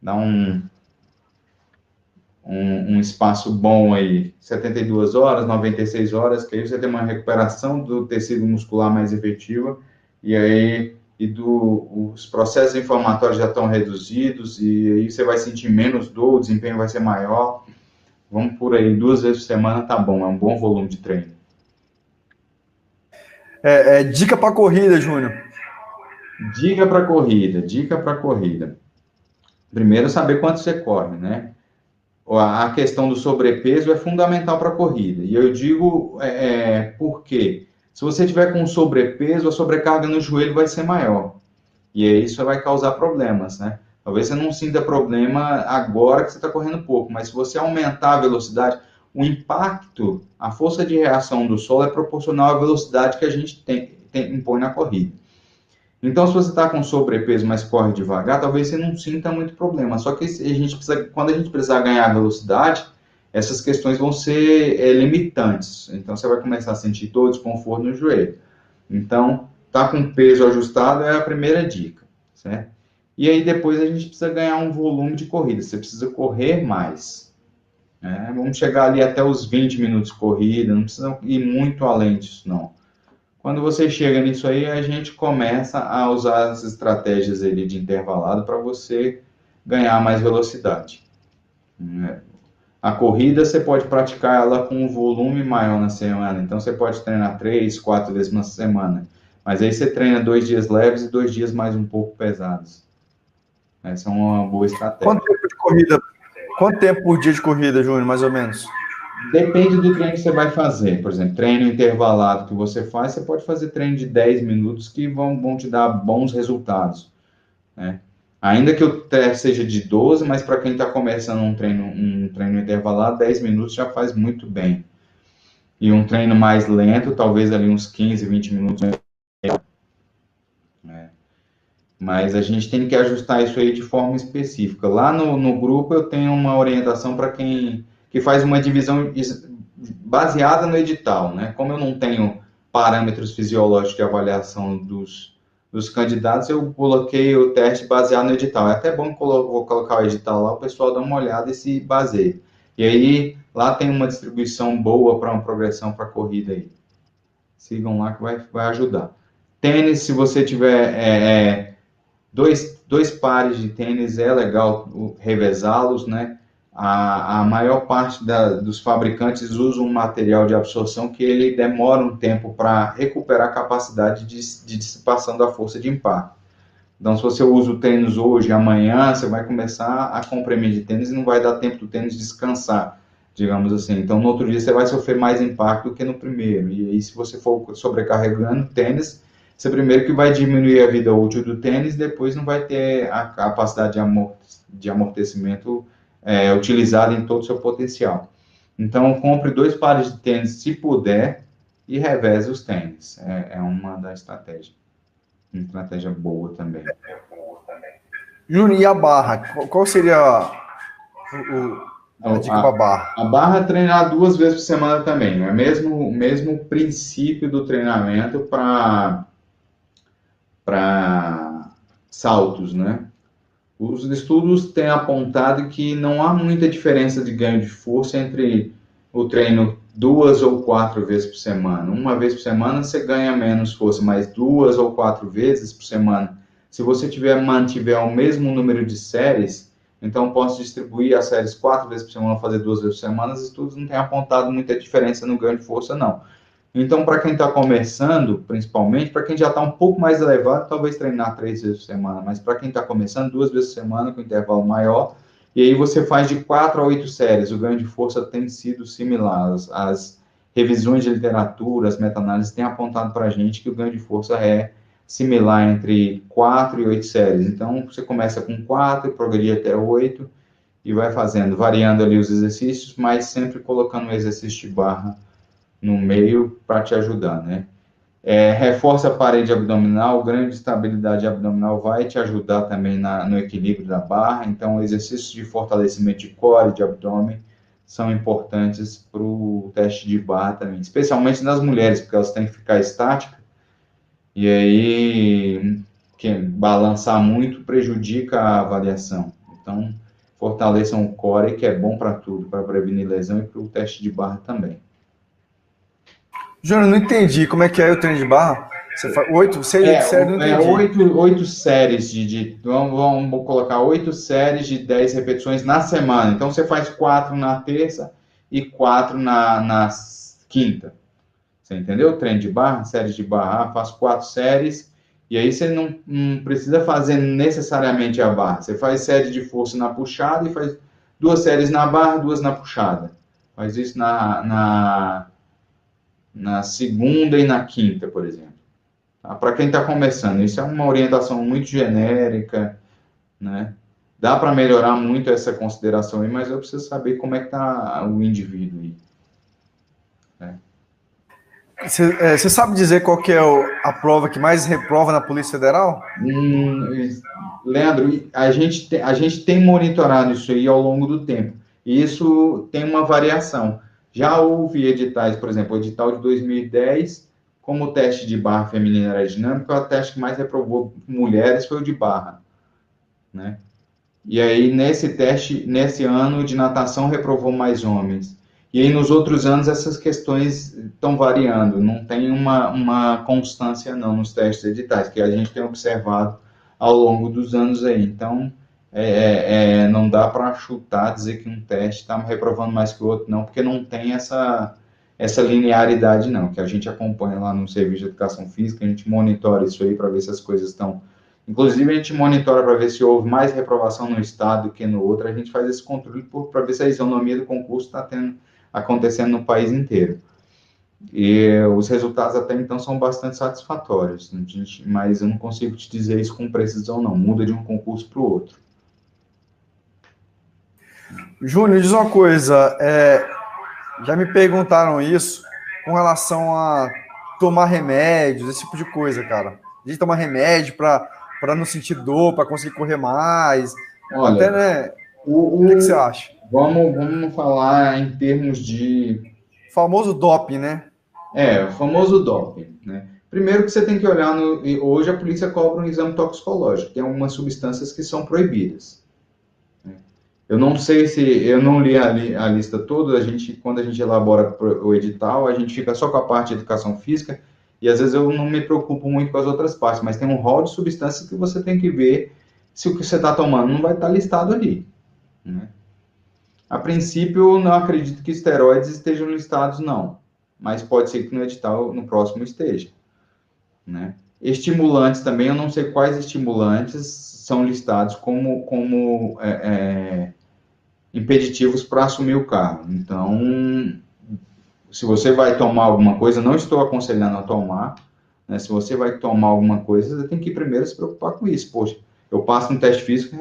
Dá um espaço bom aí, 72 horas, 96 horas, que aí você tem uma recuperação do tecido muscular mais efetiva, e aí os processos inflamatórios já estão reduzidos, e aí você vai sentir menos dor, o desempenho vai ser maior. Vamos por aí, 2 vezes por semana tá bom, é um bom volume de treino. Dica para corrida, Júnior. Dica para corrida, dica para corrida. Primeiro, saber quanto você corre, né? A questão do sobrepeso é fundamental para a corrida. E eu digo por quê? Se você tiver com sobrepeso, a sobrecarga no joelho vai ser maior. E aí isso vai causar problemas, né? Talvez você não sinta problema agora que você está correndo pouco, mas se você aumentar a velocidade, o impacto, a força de reação do solo é proporcional à velocidade que a gente impõe na corrida. Então, se você está com sobrepeso, mas corre devagar, talvez você não sinta muito problema. Só que quando a gente precisar ganhar velocidade, essas questões vão ser limitantes. Então, você vai começar a sentir dor, desconforto no joelho. Então, tá com peso ajustado é a primeira dica, certo? E aí, depois a gente precisa ganhar um volume de corrida. Você precisa correr mais. Né? Vamos chegar ali até os 20 minutos de corrida, não precisa ir muito além disso, não. Quando você chega nisso aí, a gente começa a usar as estratégias ali de intervalado para você ganhar mais velocidade. A corrida você pode praticar ela com um volume maior na semana, então você pode treinar 3, 4 vezes na semana, mas aí você treina 2 dias leves e 2 dias mais um pouco pesados. Essa é uma boa estratégia. Quanto tempo de corrida? Quanto tempo por dia de corrida, Júnior, mais ou menos? Depende do treino que você vai fazer. Por exemplo, treino intervalado que você faz, você pode fazer treino de 10 minutos que vão te dar bons resultados. Né? Ainda que o teste seja de 12, mas para quem está começando um treino intervalado, 10 minutos já faz muito bem. E um treino mais lento, talvez ali uns 15, 20 minutos. Né? Mas a gente tem que ajustar isso aí de forma específica. Lá no grupo eu tenho uma orientação para quem que faz uma divisão baseada no edital, né? Como eu não tenho parâmetros fisiológicos de avaliação dos candidatos, eu coloquei o teste baseado no edital. É até bom que vou colocar o edital lá, o pessoal dá uma olhada e se baseia. E aí, lá tem uma distribuição boa para uma progressão para a corrida aí. Sigam lá que vai ajudar. Tênis, se você tiver dois pares de tênis, é legal revezá-los, né? A maior parte dos fabricantes usa um material de absorção que ele demora um tempo para recuperar a capacidade de dissipação da força de impacto. Então, se você usa o tênis hoje e amanhã, você vai começar a comprimir de tênis e não vai dar tempo do tênis descansar, digamos assim. Então, no outro dia, você vai sofrer mais impacto do que no primeiro. E aí, se você for sobrecarregando o tênis, você primeiro que vai diminuir a vida útil do tênis, depois não vai ter a capacidade de amortecimento utilizado em todo o seu potencial. Então, compre 2 pares de tênis, se puder, e reveze os tênis. É uma da estratégia. Uma estratégia boa também. Júnior, e a barra? Qual seria a dica para a barra? A barra é treinar 2 vezes por semana também. É o mesmo princípio do treinamento para saltos, né? Os estudos têm apontado que não há muita diferença de ganho de força entre o treino 2 ou 4 vezes por semana. Uma vez por semana você ganha menos força, mas 2 ou 4 vezes por semana. Se você mantiver o mesmo número de séries, então posso distribuir as séries 4 vezes por semana, fazer 2 vezes por semana. Os estudos não têm apontado muita diferença no ganho de força, não. Então, para quem está começando, principalmente, para quem já está um pouco mais elevado, talvez treinar 3 vezes por semana, mas para quem está começando, 2 vezes por semana, com intervalo maior, e aí você faz de 4 a 8 séries. O ganho de força tem sido similar. As revisões de literatura, as meta-análises têm apontado para a gente que o ganho de força é similar entre 4 e 8 séries. Então, você começa com 4, progredir até 8, e vai fazendo, variando ali os exercícios, mas sempre colocando um exercício de barra no meio para te ajudar, né? Reforça a parede abdominal, grande estabilidade abdominal vai te ajudar também no equilíbrio da barra, então exercícios de fortalecimento de core e de abdômen são importantes para o teste de barra também, especialmente nas mulheres, porque elas têm que ficar estáticas, e aí balançar muito prejudica a avaliação. Então, fortaleçam o core, que é bom para tudo, para prevenir lesão e para o teste de barra também. Júnior, não entendi como é que é o treino de barra. Você faz 8 séries, não entendi. 8 séries vamos colocar 8 séries de 10 repetições na semana. Então, você faz 4 na terça e 4 na quinta. Você entendeu? Treino de barra, séries de barra, faço 4 séries E aí você não precisa fazer necessariamente a barra. Você faz série de força na puxada e faz 2 séries na barra, 2 na puxada. Faz isso na segunda e na quinta, por exemplo. Tá? Para quem está começando, isso é uma orientação muito genérica, né? Dá para melhorar muito essa consideração aí, mas eu preciso saber como é que está o indivíduo aí. Você sabe dizer qual que é a prova que mais reprova na Polícia Federal? Leandro, a gente tem monitorado isso aí ao longo do tempo. E isso tem uma variação. Já houve editais, por exemplo, o edital de 2010, como o teste de barra feminina era dinâmico, o teste que mais reprovou mulheres foi o de barra, né? E aí, nesse teste, nesse ano de natação, reprovou mais homens. E aí, nos outros anos, essas questões estão variando. Não tem uma constância, não, nos testes editais, que a gente tem observado ao longo dos anos aí. Então, não dá para chutar, dizer que um teste está reprovando mais que o outro, não, porque não tem essa linearidade, não, que a gente acompanha lá no Serviço de Educação Física, a gente monitora isso aí para ver se as coisas estão... Inclusive, a gente monitora para ver se houve mais reprovação no estado do que no outro. A gente faz esse controle para ver se a isonomia do concurso está acontecendo no país inteiro. E os resultados até então são bastante satisfatórios, mas eu não consigo te dizer isso com precisão, não. Muda de um concurso para o outro. Júnior, diz uma coisa. Já me perguntaram isso com relação a tomar remédios, esse tipo de coisa, cara. A gente tomar remédio para não sentir dor, para conseguir correr mais. Olha, até, né? O que você acha? Vamos falar em termos de... O famoso doping, né? O famoso doping, né? Primeiro que você tem que olhar, hoje a polícia cobra um exame toxicológico, tem algumas substâncias que são proibidas. Eu não sei eu não li a lista toda, quando a gente elabora o edital, a gente fica só com a parte de educação física, e às vezes eu não me preocupo muito com as outras partes, mas tem um rol de substâncias que você tem que ver se o que você está tomando não vai estar listado ali, né? A princípio, não acredito que esteroides estejam listados, não, mas pode ser que no edital, no próximo, esteja, né? Estimulantes também, eu não sei quais estimulantes são listados como impeditivos para assumir o cargo. Então, se você vai tomar alguma coisa, não estou aconselhando a tomar, né? Se você vai tomar alguma coisa, você tem que primeiro se preocupar com isso. Poxa, eu passo no teste físico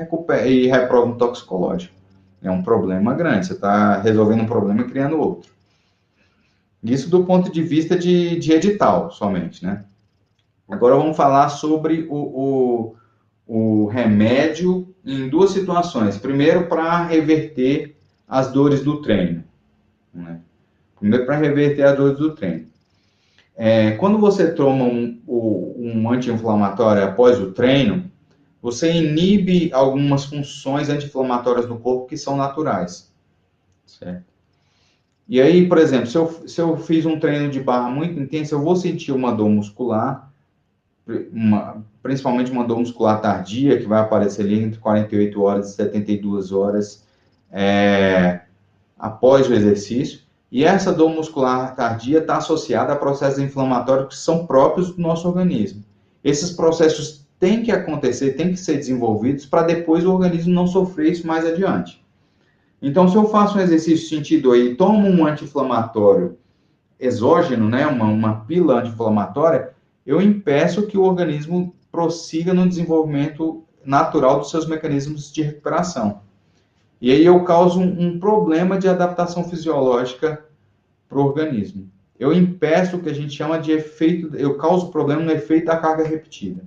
e reprovo no toxicológico. É um problema grande, você está resolvendo um problema e criando outro. Isso do ponto de vista de edital, somente, né? Agora vamos falar sobre o remédio em 2 situações. Primeiro, para reverter as dores do treino, né? Primeiro, para reverter as dores do treino. Quando você toma um anti-inflamatório após o treino, você inibe algumas funções anti-inflamatórias no corpo que são naturais, certo? E aí, por exemplo, se eu fiz um treino de barra muito intenso, eu vou sentir uma dor muscular, principalmente uma dor muscular tardia, que vai aparecer ali entre 48 horas e 72 horas após o exercício. E essa dor muscular tardia está associada a processos inflamatórios que são próprios do nosso organismo. Esses processos têm que acontecer, têm que ser desenvolvidos para depois o organismo não sofrer isso mais adiante. Então, se eu faço um exercício sentido aí, tomo um anti-inflamatório exógeno, né, uma pílula anti-inflamatória, eu impeço que o organismo prossiga no desenvolvimento natural dos seus mecanismos de recuperação. E aí eu causo um problema de adaptação fisiológica para o organismo. Eu impeço o que a gente chama de efeito, eu causo problema no efeito da carga repetida.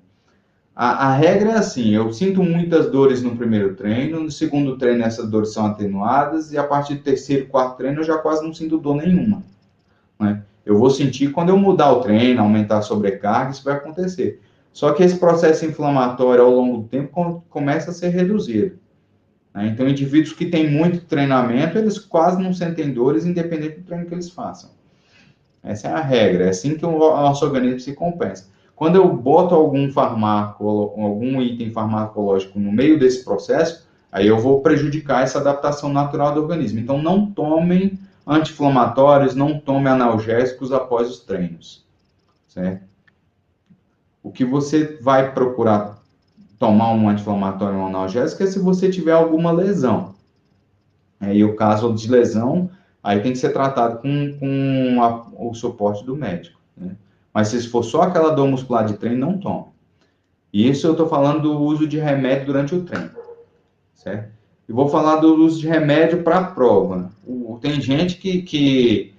A regra é assim, eu sinto muitas dores no primeiro treino, no segundo treino essas dores são atenuadas, e a partir do terceiro e quarto treino eu já quase não sinto dor nenhuma, né? Eu vou sentir quando eu mudar o treino, aumentar a sobrecarga, isso vai acontecer. Só que esse processo inflamatório ao longo do tempo começa a ser reduzido, né? Então, indivíduos que têm muito treinamento, eles quase não sentem dores, independente do treino que eles façam. Essa é a regra, é assim que o nosso organismo se compensa. Quando eu boto algum fármaco, algum item farmacológico no meio desse processo, aí eu vou prejudicar essa adaptação natural do organismo. Então, não tomem anti-inflamatórios, não tomem analgésicos após os treinos, certo? O que você vai procurar tomar um anti-inflamatório ou um analgésico é se você tiver alguma lesão. E o caso de lesão, aí tem que ser tratado com o suporte do médico, né? Mas se for só aquela dor muscular de treino, não tome. E isso eu estou falando do uso de remédio durante o treino, certo? E vou falar do uso de remédio para a prova. Tem gente que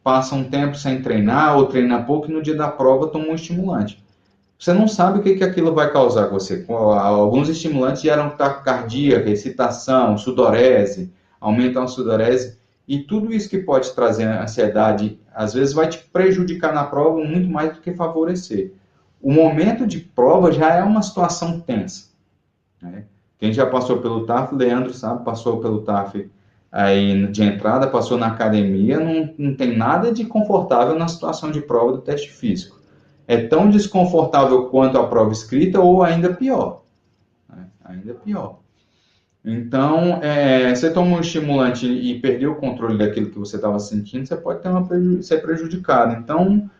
passa um tempo sem treinar ou treina pouco e no dia da prova toma um estimulante. Você não sabe o que aquilo vai causar com você. Alguns estimulantes geram taquicardia, excitação, sudorese, aumentam a sudorese, e tudo isso que pode trazer ansiedade, às vezes vai te prejudicar na prova muito mais do que favorecer. O momento de prova já é uma situação tensa, né? Quem já passou pelo TAF, Leandro sabe, passou pelo TAF aí de entrada, passou na academia, não tem nada de confortável na situação de prova do teste físico. É tão desconfortável quanto a prova escrita ou ainda pior, né? Ainda pior. Então, você toma um estimulante e perdeu o controle daquilo que você estava sentindo, você pode ser prejudicado. Então,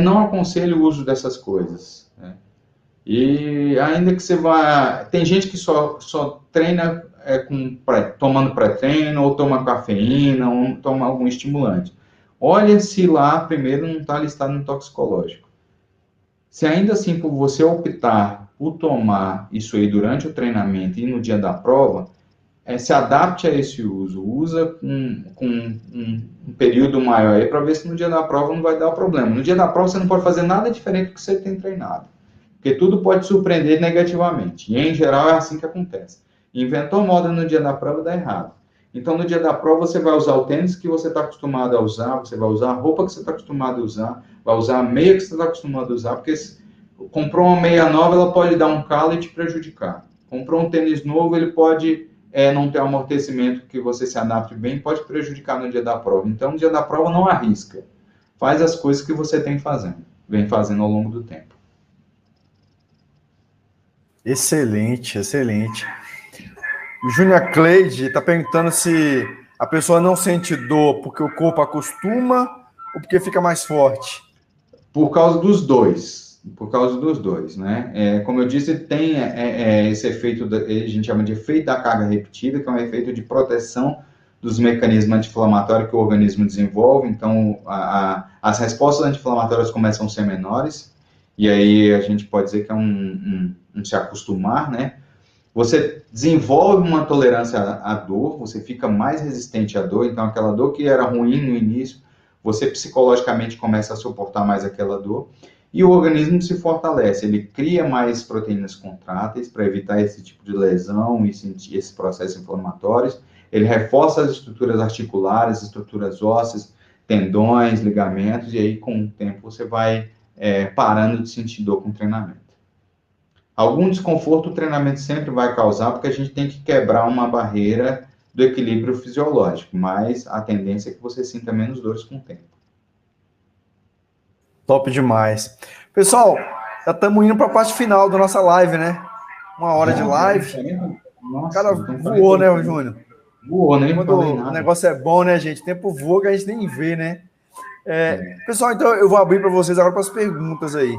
não aconselho o uso dessas coisas, né? E ainda que você vá... Tem gente que só treina tomando pré-treino, ou toma cafeína, ou toma algum estimulante. Olha se lá, primeiro, não está listado no toxicológico. Se ainda assim, por você optar por tomar isso aí durante o treinamento e no dia da prova, se adapte a esse uso. Usa com um período maior aí para ver se no dia da prova não vai dar problema. No dia da prova você não pode fazer nada diferente do que você tem treinado, porque tudo pode surpreender negativamente. E em geral é assim que acontece. Inventou moda no dia da prova, dá errado. Então, no dia da prova, você vai usar o tênis que você está acostumado a usar, você vai usar a roupa que você está acostumado a usar, vai usar a meia que você está acostumado a usar, porque se comprou uma meia nova, ela pode dar um calo e te prejudicar. Comprou um tênis novo, ele pode não ter amortecimento que você se adapte bem, pode prejudicar no dia da prova. Então, no dia da prova, não arrisca. Faz as coisas que você vem fazendo ao longo do tempo. Excelente, excelente. O Júnior Cleide está perguntando se a pessoa não sente dor porque o corpo acostuma ou porque fica mais forte. Por causa dos dois. Por causa dos dois, né? Como eu disse, tem esse efeito, a gente chama de efeito da carga repetida, que é um efeito de proteção dos mecanismos anti-inflamatórios que o organismo desenvolve. Então, as respostas anti-inflamatórias começam a ser menores, e aí a gente pode dizer que é um se acostumar, né? Você desenvolve uma tolerância à dor, você fica mais resistente à dor, então aquela dor que era ruim no início, você psicologicamente começa a suportar mais aquela dor, e o organismo se fortalece, ele cria mais proteínas contráteis para evitar esse tipo de lesão e sentir esses processos inflamatórios, ele reforça as estruturas articulares, estruturas ósseas, tendões, ligamentos, e aí com o tempo você vai parando de sentir dor com o treinamento. Algum desconforto o treinamento sempre vai causar, porque a gente tem que quebrar uma barreira do equilíbrio fisiológico, mas a tendência é que você sinta menos dores com o tempo. Top demais. Pessoal, já estamos indo para a parte final da nossa live, né? 1 hora de live. Nossa, o cara voou, né, Júnior? Voou, nem Quando falei o nada. negócio é bom, né, gente? O tempo voa que a gente nem vê, né? Pessoal, então eu vou abrir para vocês agora para as perguntas aí.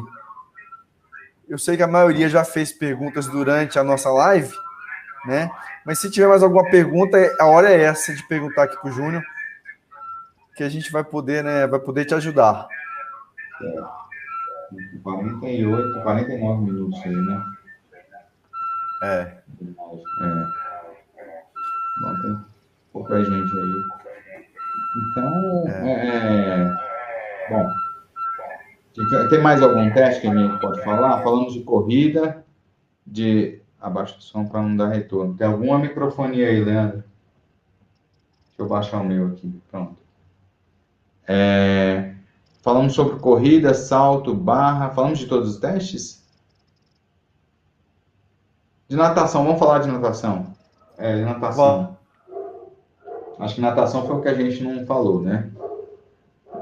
Eu sei que a maioria já fez perguntas durante a nossa live, né? Mas se tiver mais alguma pergunta, a hora é essa de perguntar aqui para o Júnior, que a gente vai poder, né? Vai poder te ajudar. 48, 49 minutos aí, né? Bom, tem pouca gente aí. Então, bom. Tem mais algum teste que a gente pode falar? Falamos de corrida, de abaixa o som para não dar retorno. Tem alguma microfonia aí, Leandro? Deixa eu baixar o meu aqui. Pronto. Falamos sobre corrida, salto, barra. Falamos de todos os testes? De natação. Vamos falar de natação. De natação. Acho que natação foi o que a gente não falou, né?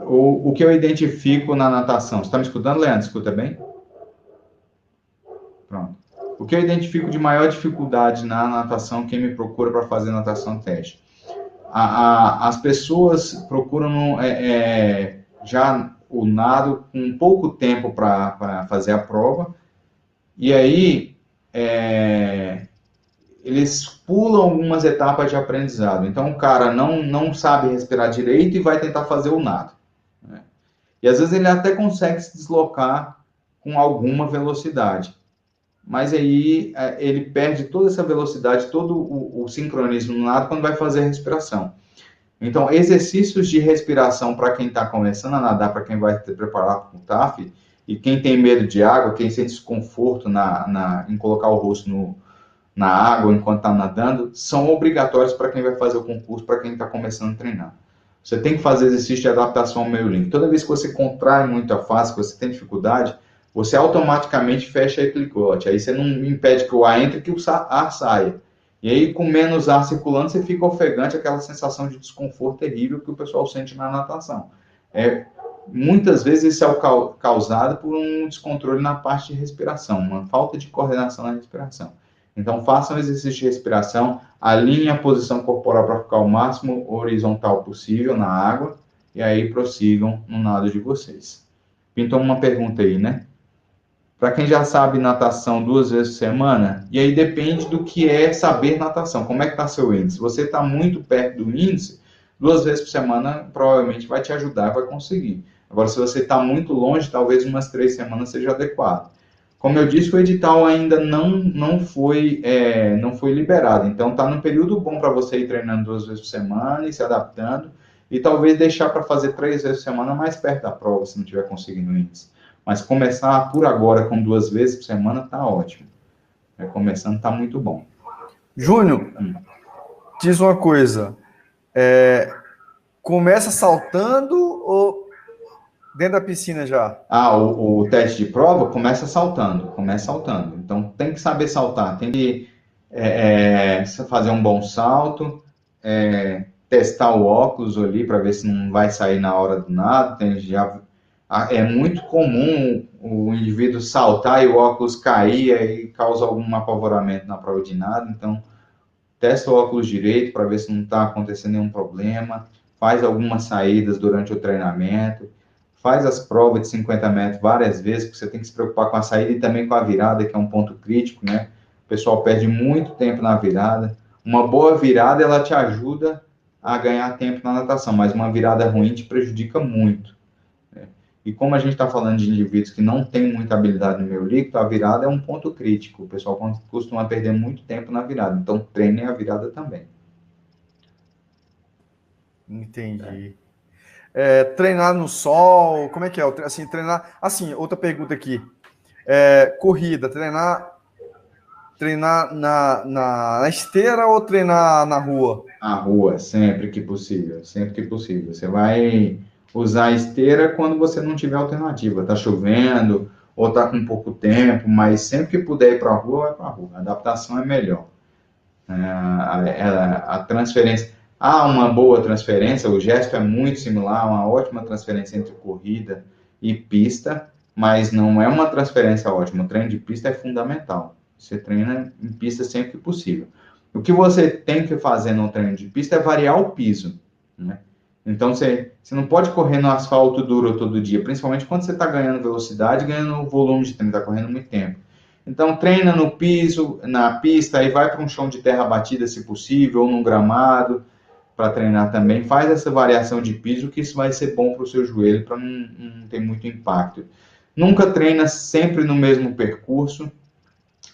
O que eu identifico na natação. Você está me escutando, Leandro? Escuta bem? Pronto. O que eu identifico de maior dificuldade na natação, quem me procura para fazer natação teste? As pessoas procuram já o nado com pouco tempo para fazer a prova, e aí eles pulam algumas etapas de aprendizado. Então, o cara não sabe respirar direito e vai tentar fazer o nado, né? E às vezes ele até consegue se deslocar com alguma velocidade, mas aí ele perde toda essa velocidade, todo o sincronismo no nado quando vai fazer a respiração. Então, exercícios de respiração para quem está começando a nadar, para quem vai se preparar para o TAF, e quem tem medo de água, quem sente desconforto em colocar o rosto na água enquanto está nadando, são obrigatórios para quem vai fazer o concurso, para quem está começando a treinar. Você tem que fazer exercício de adaptação ao meio limpo. Toda vez que você contrai muito a face, que você tem dificuldade, você automaticamente fecha a epiglotite. Aí você não impede que o ar entre e que o ar saia. E aí, com menos ar circulando, você fica ofegante, aquela sensação de desconforto terrível que o pessoal sente na natação. Muitas vezes isso é causado por um descontrole na parte de respiração, uma falta de coordenação na respiração. Então, façam exercício de respiração, alinhem a posição corporal para ficar o máximo horizontal possível na água, e aí prossigam no nado de vocês. Pintou uma pergunta aí, né? Para quem já sabe natação 2 vezes por semana, e aí depende do que é saber natação. Como é que está seu índice? Se você está muito perto do índice, 2 vezes por semana provavelmente vai te ajudar, vai conseguir. Agora, se você está muito longe, talvez umas 3 semanas seja adequado. Como eu disse, o edital ainda não foi liberado. Então, está num período bom para você ir treinando 2 vezes por semana e se adaptando. E talvez deixar para fazer 3 vezes por semana mais perto da prova, se não estiver conseguindo o índice. Mas começar por agora com 2 vezes por semana está ótimo. Começando está muito bom. Júnior, diz uma coisa. Começa saltando ou dentro da piscina já? O teste de prova começa saltando. Então, tem que saber saltar. Tem que fazer um bom salto, testar o óculos ali para ver se não vai sair na hora do nado. É muito comum o indivíduo saltar e o óculos cair e causa algum apavoramento na prova de nado. Então, testa o óculos direito para ver se não está acontecendo nenhum problema. Faz algumas saídas durante o treinamento. Faz as provas de 50 metros várias vezes, porque você tem que se preocupar com a saída e também com a virada, que é um ponto crítico, né? O pessoal perde muito tempo na virada. Uma boa virada, ela te ajuda a ganhar tempo na natação, mas uma virada ruim te prejudica muito. E como a gente está falando de indivíduos que não têm muita habilidade no meio líquido, a virada é um ponto crítico. O pessoal costuma perder muito tempo na virada. Então, treinem a virada também. Entendi. Treinar no sol, como é que é? Assim, treinar... Assim, outra pergunta aqui. Corrida, treinar na esteira ou treinar na rua? Na rua, sempre que possível. Sempre que possível. Você vai usar a esteira quando você não tiver alternativa. Está chovendo ou está com pouco tempo, mas sempre que puder ir para a rua, vai para a rua. A adaptação é melhor. A transferência... Há uma boa transferência, o gesto é muito similar, uma ótima transferência entre corrida e pista, mas não é uma transferência ótima. O treino de pista é fundamental. Você treina em pista sempre que possível. O que você tem que fazer no treino de pista é variar o piso, né? Então, você não pode correr no asfalto duro todo dia, principalmente quando você está ganhando velocidade, ganhando volume de treino, está correndo muito tempo. Então, treina no piso, na pista, aí vai para um chão de terra batida, se possível, ou num gramado, para treinar também. Faz essa variação de piso, que isso vai ser bom para o seu joelho, para não ter muito impacto. Nunca treina sempre no mesmo percurso.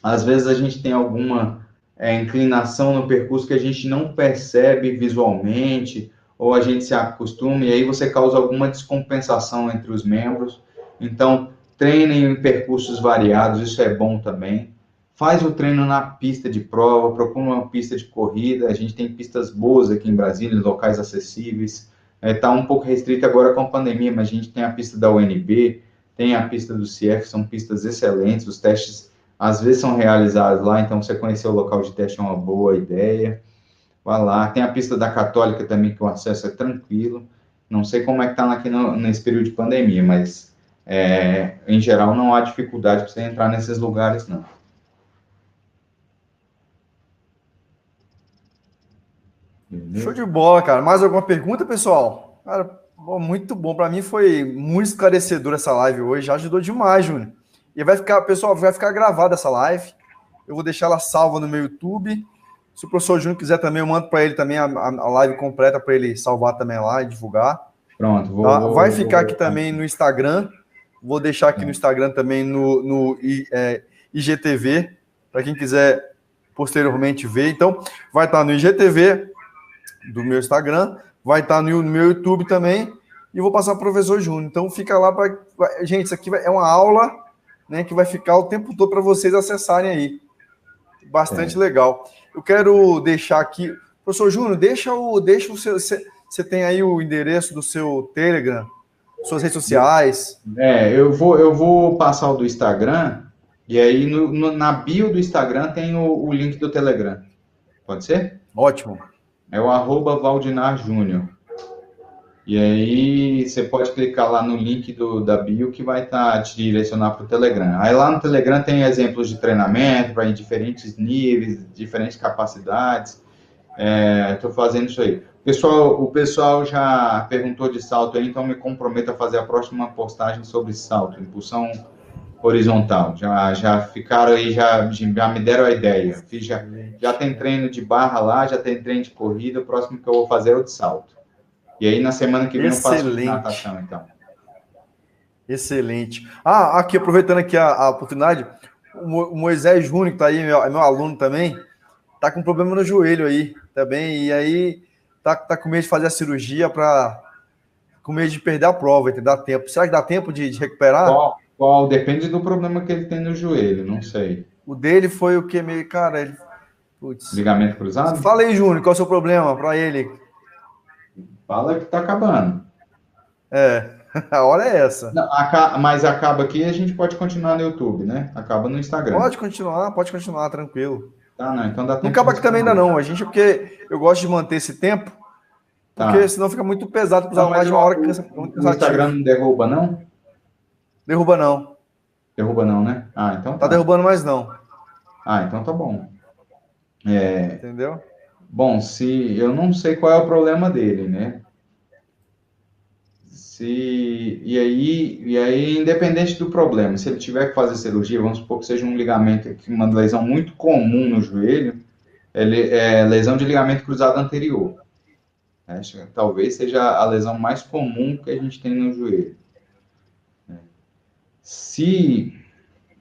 Às vezes a gente tem alguma inclinação no percurso que a gente não percebe visualmente, ou a gente se acostuma, e aí você causa alguma descompensação entre os membros. Então, treinem em percursos variados, isso é bom também. Faz o treino na pista de prova, procura uma pista de corrida. A gente tem pistas boas aqui em Brasília, locais acessíveis. Está um pouco restrito agora com a pandemia, mas a gente tem a pista da UNB, tem a pista do CIEF, são pistas excelentes. Os testes, às vezes, são realizados lá, então você conhecer o local de teste é uma boa ideia. Vai lá. Tem a pista da Católica também, que o acesso é tranquilo. Não sei como é que está aqui nesse período de pandemia, mas, em geral, não há dificuldade para você entrar nesses lugares, não. Show de bola, cara. Mais alguma pergunta, pessoal? Cara, Bom, muito bom. Para mim foi muito esclarecedor essa live hoje. Já ajudou demais, Júnior. E vai ficar, pessoal, vai ficar gravada essa live. Eu vou deixar ela salva no meu YouTube. Se o professor Júnior quiser também, eu mando para ele também a live completa para ele salvar também lá e divulgar. Pronto, Tá? Vai ficar aqui também no Instagram. Vou deixar aqui no Instagram também no IGTV, para quem quiser posteriormente ver. Então, vai estar no IGTV do meu Instagram, vai estar no meu YouTube também, e vou passar para o professor Júnior. Então, fica lá para... Gente, isso aqui é uma aula, né, que vai ficar o tempo todo para vocês acessarem aí. Bastante legal. Eu quero deixar aqui... Professor Júnior, deixa o seu... Você tem aí o endereço do seu Telegram, suas redes sociais? Eu vou passar o do Instagram, e aí na bio do Instagram tem o link do Telegram. Pode ser? Ótimo. É o @Valdinar Júnior. E aí você pode clicar lá no link da bio que vai te direcionar para o Telegram. Aí lá no Telegram tem exemplos de treinamento para em diferentes níveis, diferentes capacidades. Estou fazendo isso aí. O pessoal já perguntou de salto aí, então me comprometo a fazer a próxima postagem sobre salto, impulsão horizontal. Já ficaram aí, já me deram a ideia. Já tem treino de barra lá, já tem treino de corrida, o próximo que eu vou fazer é o de salto. E aí na semana que vem eu faço de natação, então. Excelente. Aqui, aproveitando aqui a oportunidade, o Moisés Júnior, que está aí, é meu aluno também, tá com problema no joelho aí também, e aí tá com medo de fazer a cirurgia com medo de perder a prova, dá tempo. Será que dá tempo de recuperar? Qual? Depende do problema que ele tem no joelho, não sei. O dele foi o que meio, cara, ele... Putz. Ligamento cruzado? Fala aí, Júnior, qual é o seu problema para ele? Fala que tá acabando. A hora é essa. Não, mas acaba aqui, a gente pode continuar no YouTube, né? Acaba no Instagram. Pode continuar, tranquilo. Tá, não, então dá tempo. Não acaba aqui também ainda não, porque eu gosto de manter esse tempo, porque senão fica muito pesado para usar mais de uma hora. O Instagram não derruba, não? Derruba não. Derruba não, né? Então tá. Tá derrubando mais não. Então tá bom. Entendeu? Bom, eu não sei qual é o problema dele, né? E aí, independente do problema, se ele tiver que fazer cirurgia, vamos supor que seja um ligamento, uma lesão muito comum no joelho, é lesão de ligamento cruzado anterior. Talvez seja a lesão mais comum que a gente tem no joelho.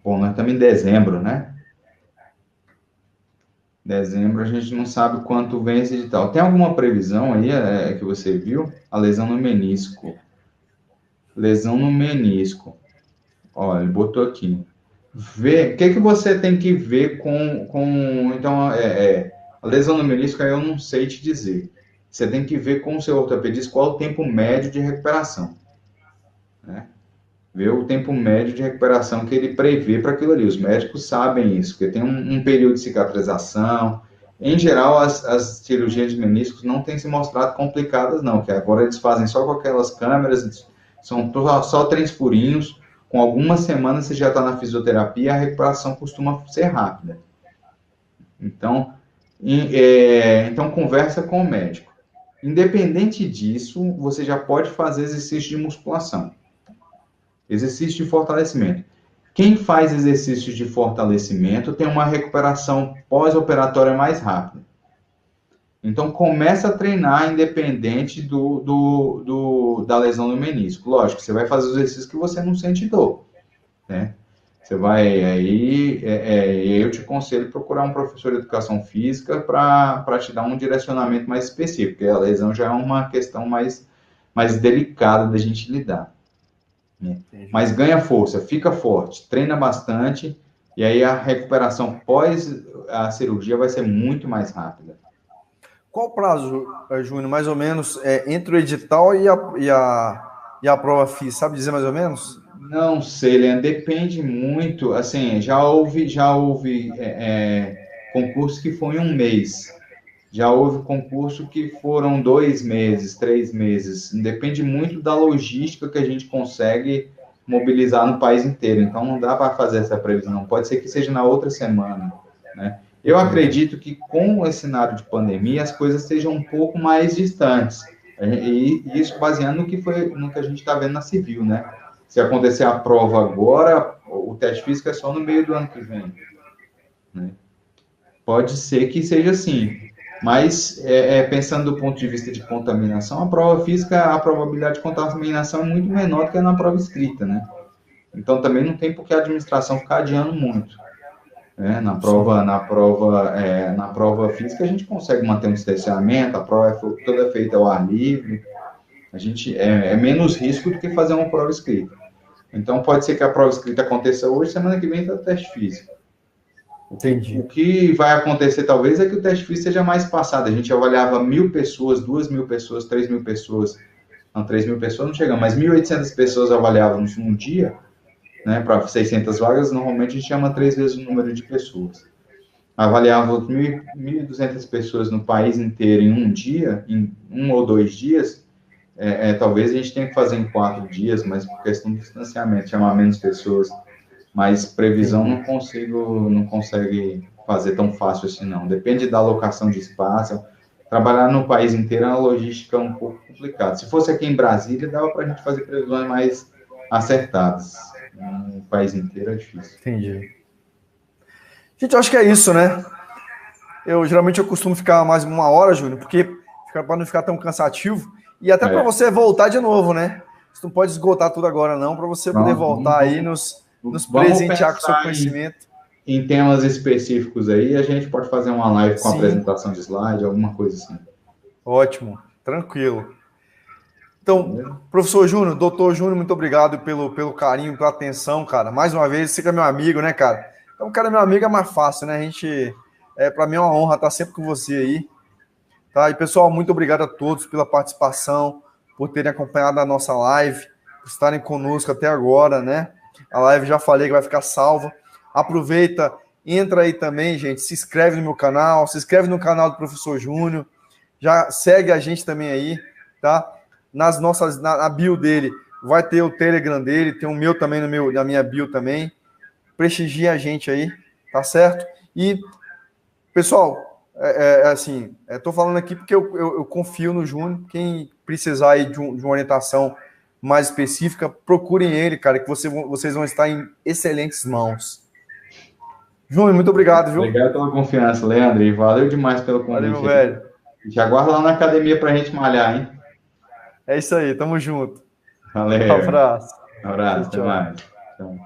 Bom, nós estamos em dezembro, né? Dezembro a gente não sabe quanto vem esse edital. Tem alguma previsão aí que você viu? A lesão no menisco. Lesão no menisco. Olha, ele botou aqui. O que você tem que ver com então, a lesão no menisco, aí eu não sei te dizer. Você tem que ver com o seu ortopedista qual é o tempo médio de recuperação. Né? Ver o tempo médio de recuperação que ele prevê para aquilo ali. Os médicos sabem isso, porque tem um período de cicatrização. Em geral, as cirurgias de meniscos não têm se mostrado complicadas, não, que agora eles fazem só com aquelas câmeras, são só 3 furinhos, com algumas semanas você já está na fisioterapia, a recuperação costuma ser rápida. Então conversa com o médico. Independente disso, você já pode fazer exercício de musculação. Exercício de fortalecimento. Quem faz exercícios de fortalecimento tem uma recuperação pós-operatória mais rápida. Então, começa a treinar independente da lesão no menisco. Lógico, você vai fazer os exercícios que você não sente dor. Né? Você vai aí, eu te aconselho procurar um professor de educação física para te dar um direcionamento mais específico, porque a lesão já é uma questão mais delicada da gente lidar. Mas ganha força, fica forte, treina bastante, e aí a recuperação pós a cirurgia vai ser muito mais rápida. Qual o prazo, Júnior, mais ou menos, entre o edital e a prova física? Sabe dizer mais ou menos? Não sei, Leandro, depende muito, assim, já houve concurso que foi em 1 mês, já houve concurso que foram 2 meses, 3 meses, depende muito da logística que a gente consegue mobilizar no país inteiro, então não dá para fazer essa previsão, pode ser que seja na outra semana, né? Eu acredito que com o cenário de pandemia as coisas sejam um pouco mais distantes, E isso baseando no que a gente está vendo na civil, né? Se acontecer a prova agora, o teste físico é só no meio do ano que vem, né? Pode ser que seja assim, mas pensando do ponto de vista de contaminação, a prova física, a probabilidade de contaminação é muito menor do que na prova escrita, né? Então também não tem por que a administração ficar adiando muito. Na prova física a gente consegue manter um distanciamento, a prova é toda feita ao ar livre, a gente é menos risco do que fazer uma prova escrita. Então pode ser que a prova escrita aconteça hoje, semana que vem está o teste físico. Entendi. O que vai acontecer talvez é que o teste físico seja mais passado. A gente avaliava 1.000 pessoas, 2.000 pessoas, 3.000 pessoas. Não, 3.000 pessoas não chegam, mas 1.800 pessoas avaliávamos num dia, né, para 600 vagas, normalmente a gente chama 3 vezes o número de pessoas. Avaliávamos 1.200 pessoas no país inteiro em um dia, em 1 ou 2 dias, talvez a gente tenha que fazer em 4 dias, mas por questão do distanciamento, chamar menos pessoas. Mas previsão não consegue fazer tão fácil assim, não. Depende da alocação de espaço. Trabalhar no país inteiro é uma logística um pouco complicada. Se fosse aqui em Brasília, dava para a gente fazer previsões mais acertadas. No país inteiro é difícil. Entendi. Gente, eu acho que é isso, né? Geralmente eu costumo ficar mais 1 hora, Júnior, porque para não ficar tão cansativo. E até para você voltar de novo, né? Você não pode esgotar tudo agora, não, para você poder voltar aí nos presentear com o seu conhecimento. Em temas específicos aí, a gente pode fazer uma live com apresentação de slide, alguma coisa assim. Ótimo, tranquilo. Então, professor Júnior, doutor Júnior, muito obrigado pelo carinho, pela atenção, cara. Mais uma vez, você que é meu amigo, né, cara? Então, o cara é meu amigo é mais fácil, né? Para mim é uma honra estar sempre com você aí. Tá? E, pessoal, muito obrigado a todos pela participação, por terem acompanhado a nossa live, por estarem conosco até agora, né? A live já falei que vai ficar salva. Aproveita, entra aí também, gente, se inscreve no meu canal, se inscreve no canal do professor Júnior, já segue a gente também aí, tá? Na bio dele vai ter o Telegram dele, tem o meu também na minha bio também. Prestigia a gente aí, tá certo? E, pessoal, assim, tô falando aqui porque eu confio no Júnior. Quem precisar aí de uma orientação mais específica, procurem ele, cara, que vocês vão estar em excelentes mãos. Júnior, muito obrigado, viu? Obrigado pela confiança, Leandro, e valeu demais pelo convite. Valeu, meu velho. Já aguarda lá na academia pra gente malhar, hein? É isso aí, tamo junto. Valeu. Um abraço. Um abraço, até mais. Tchau.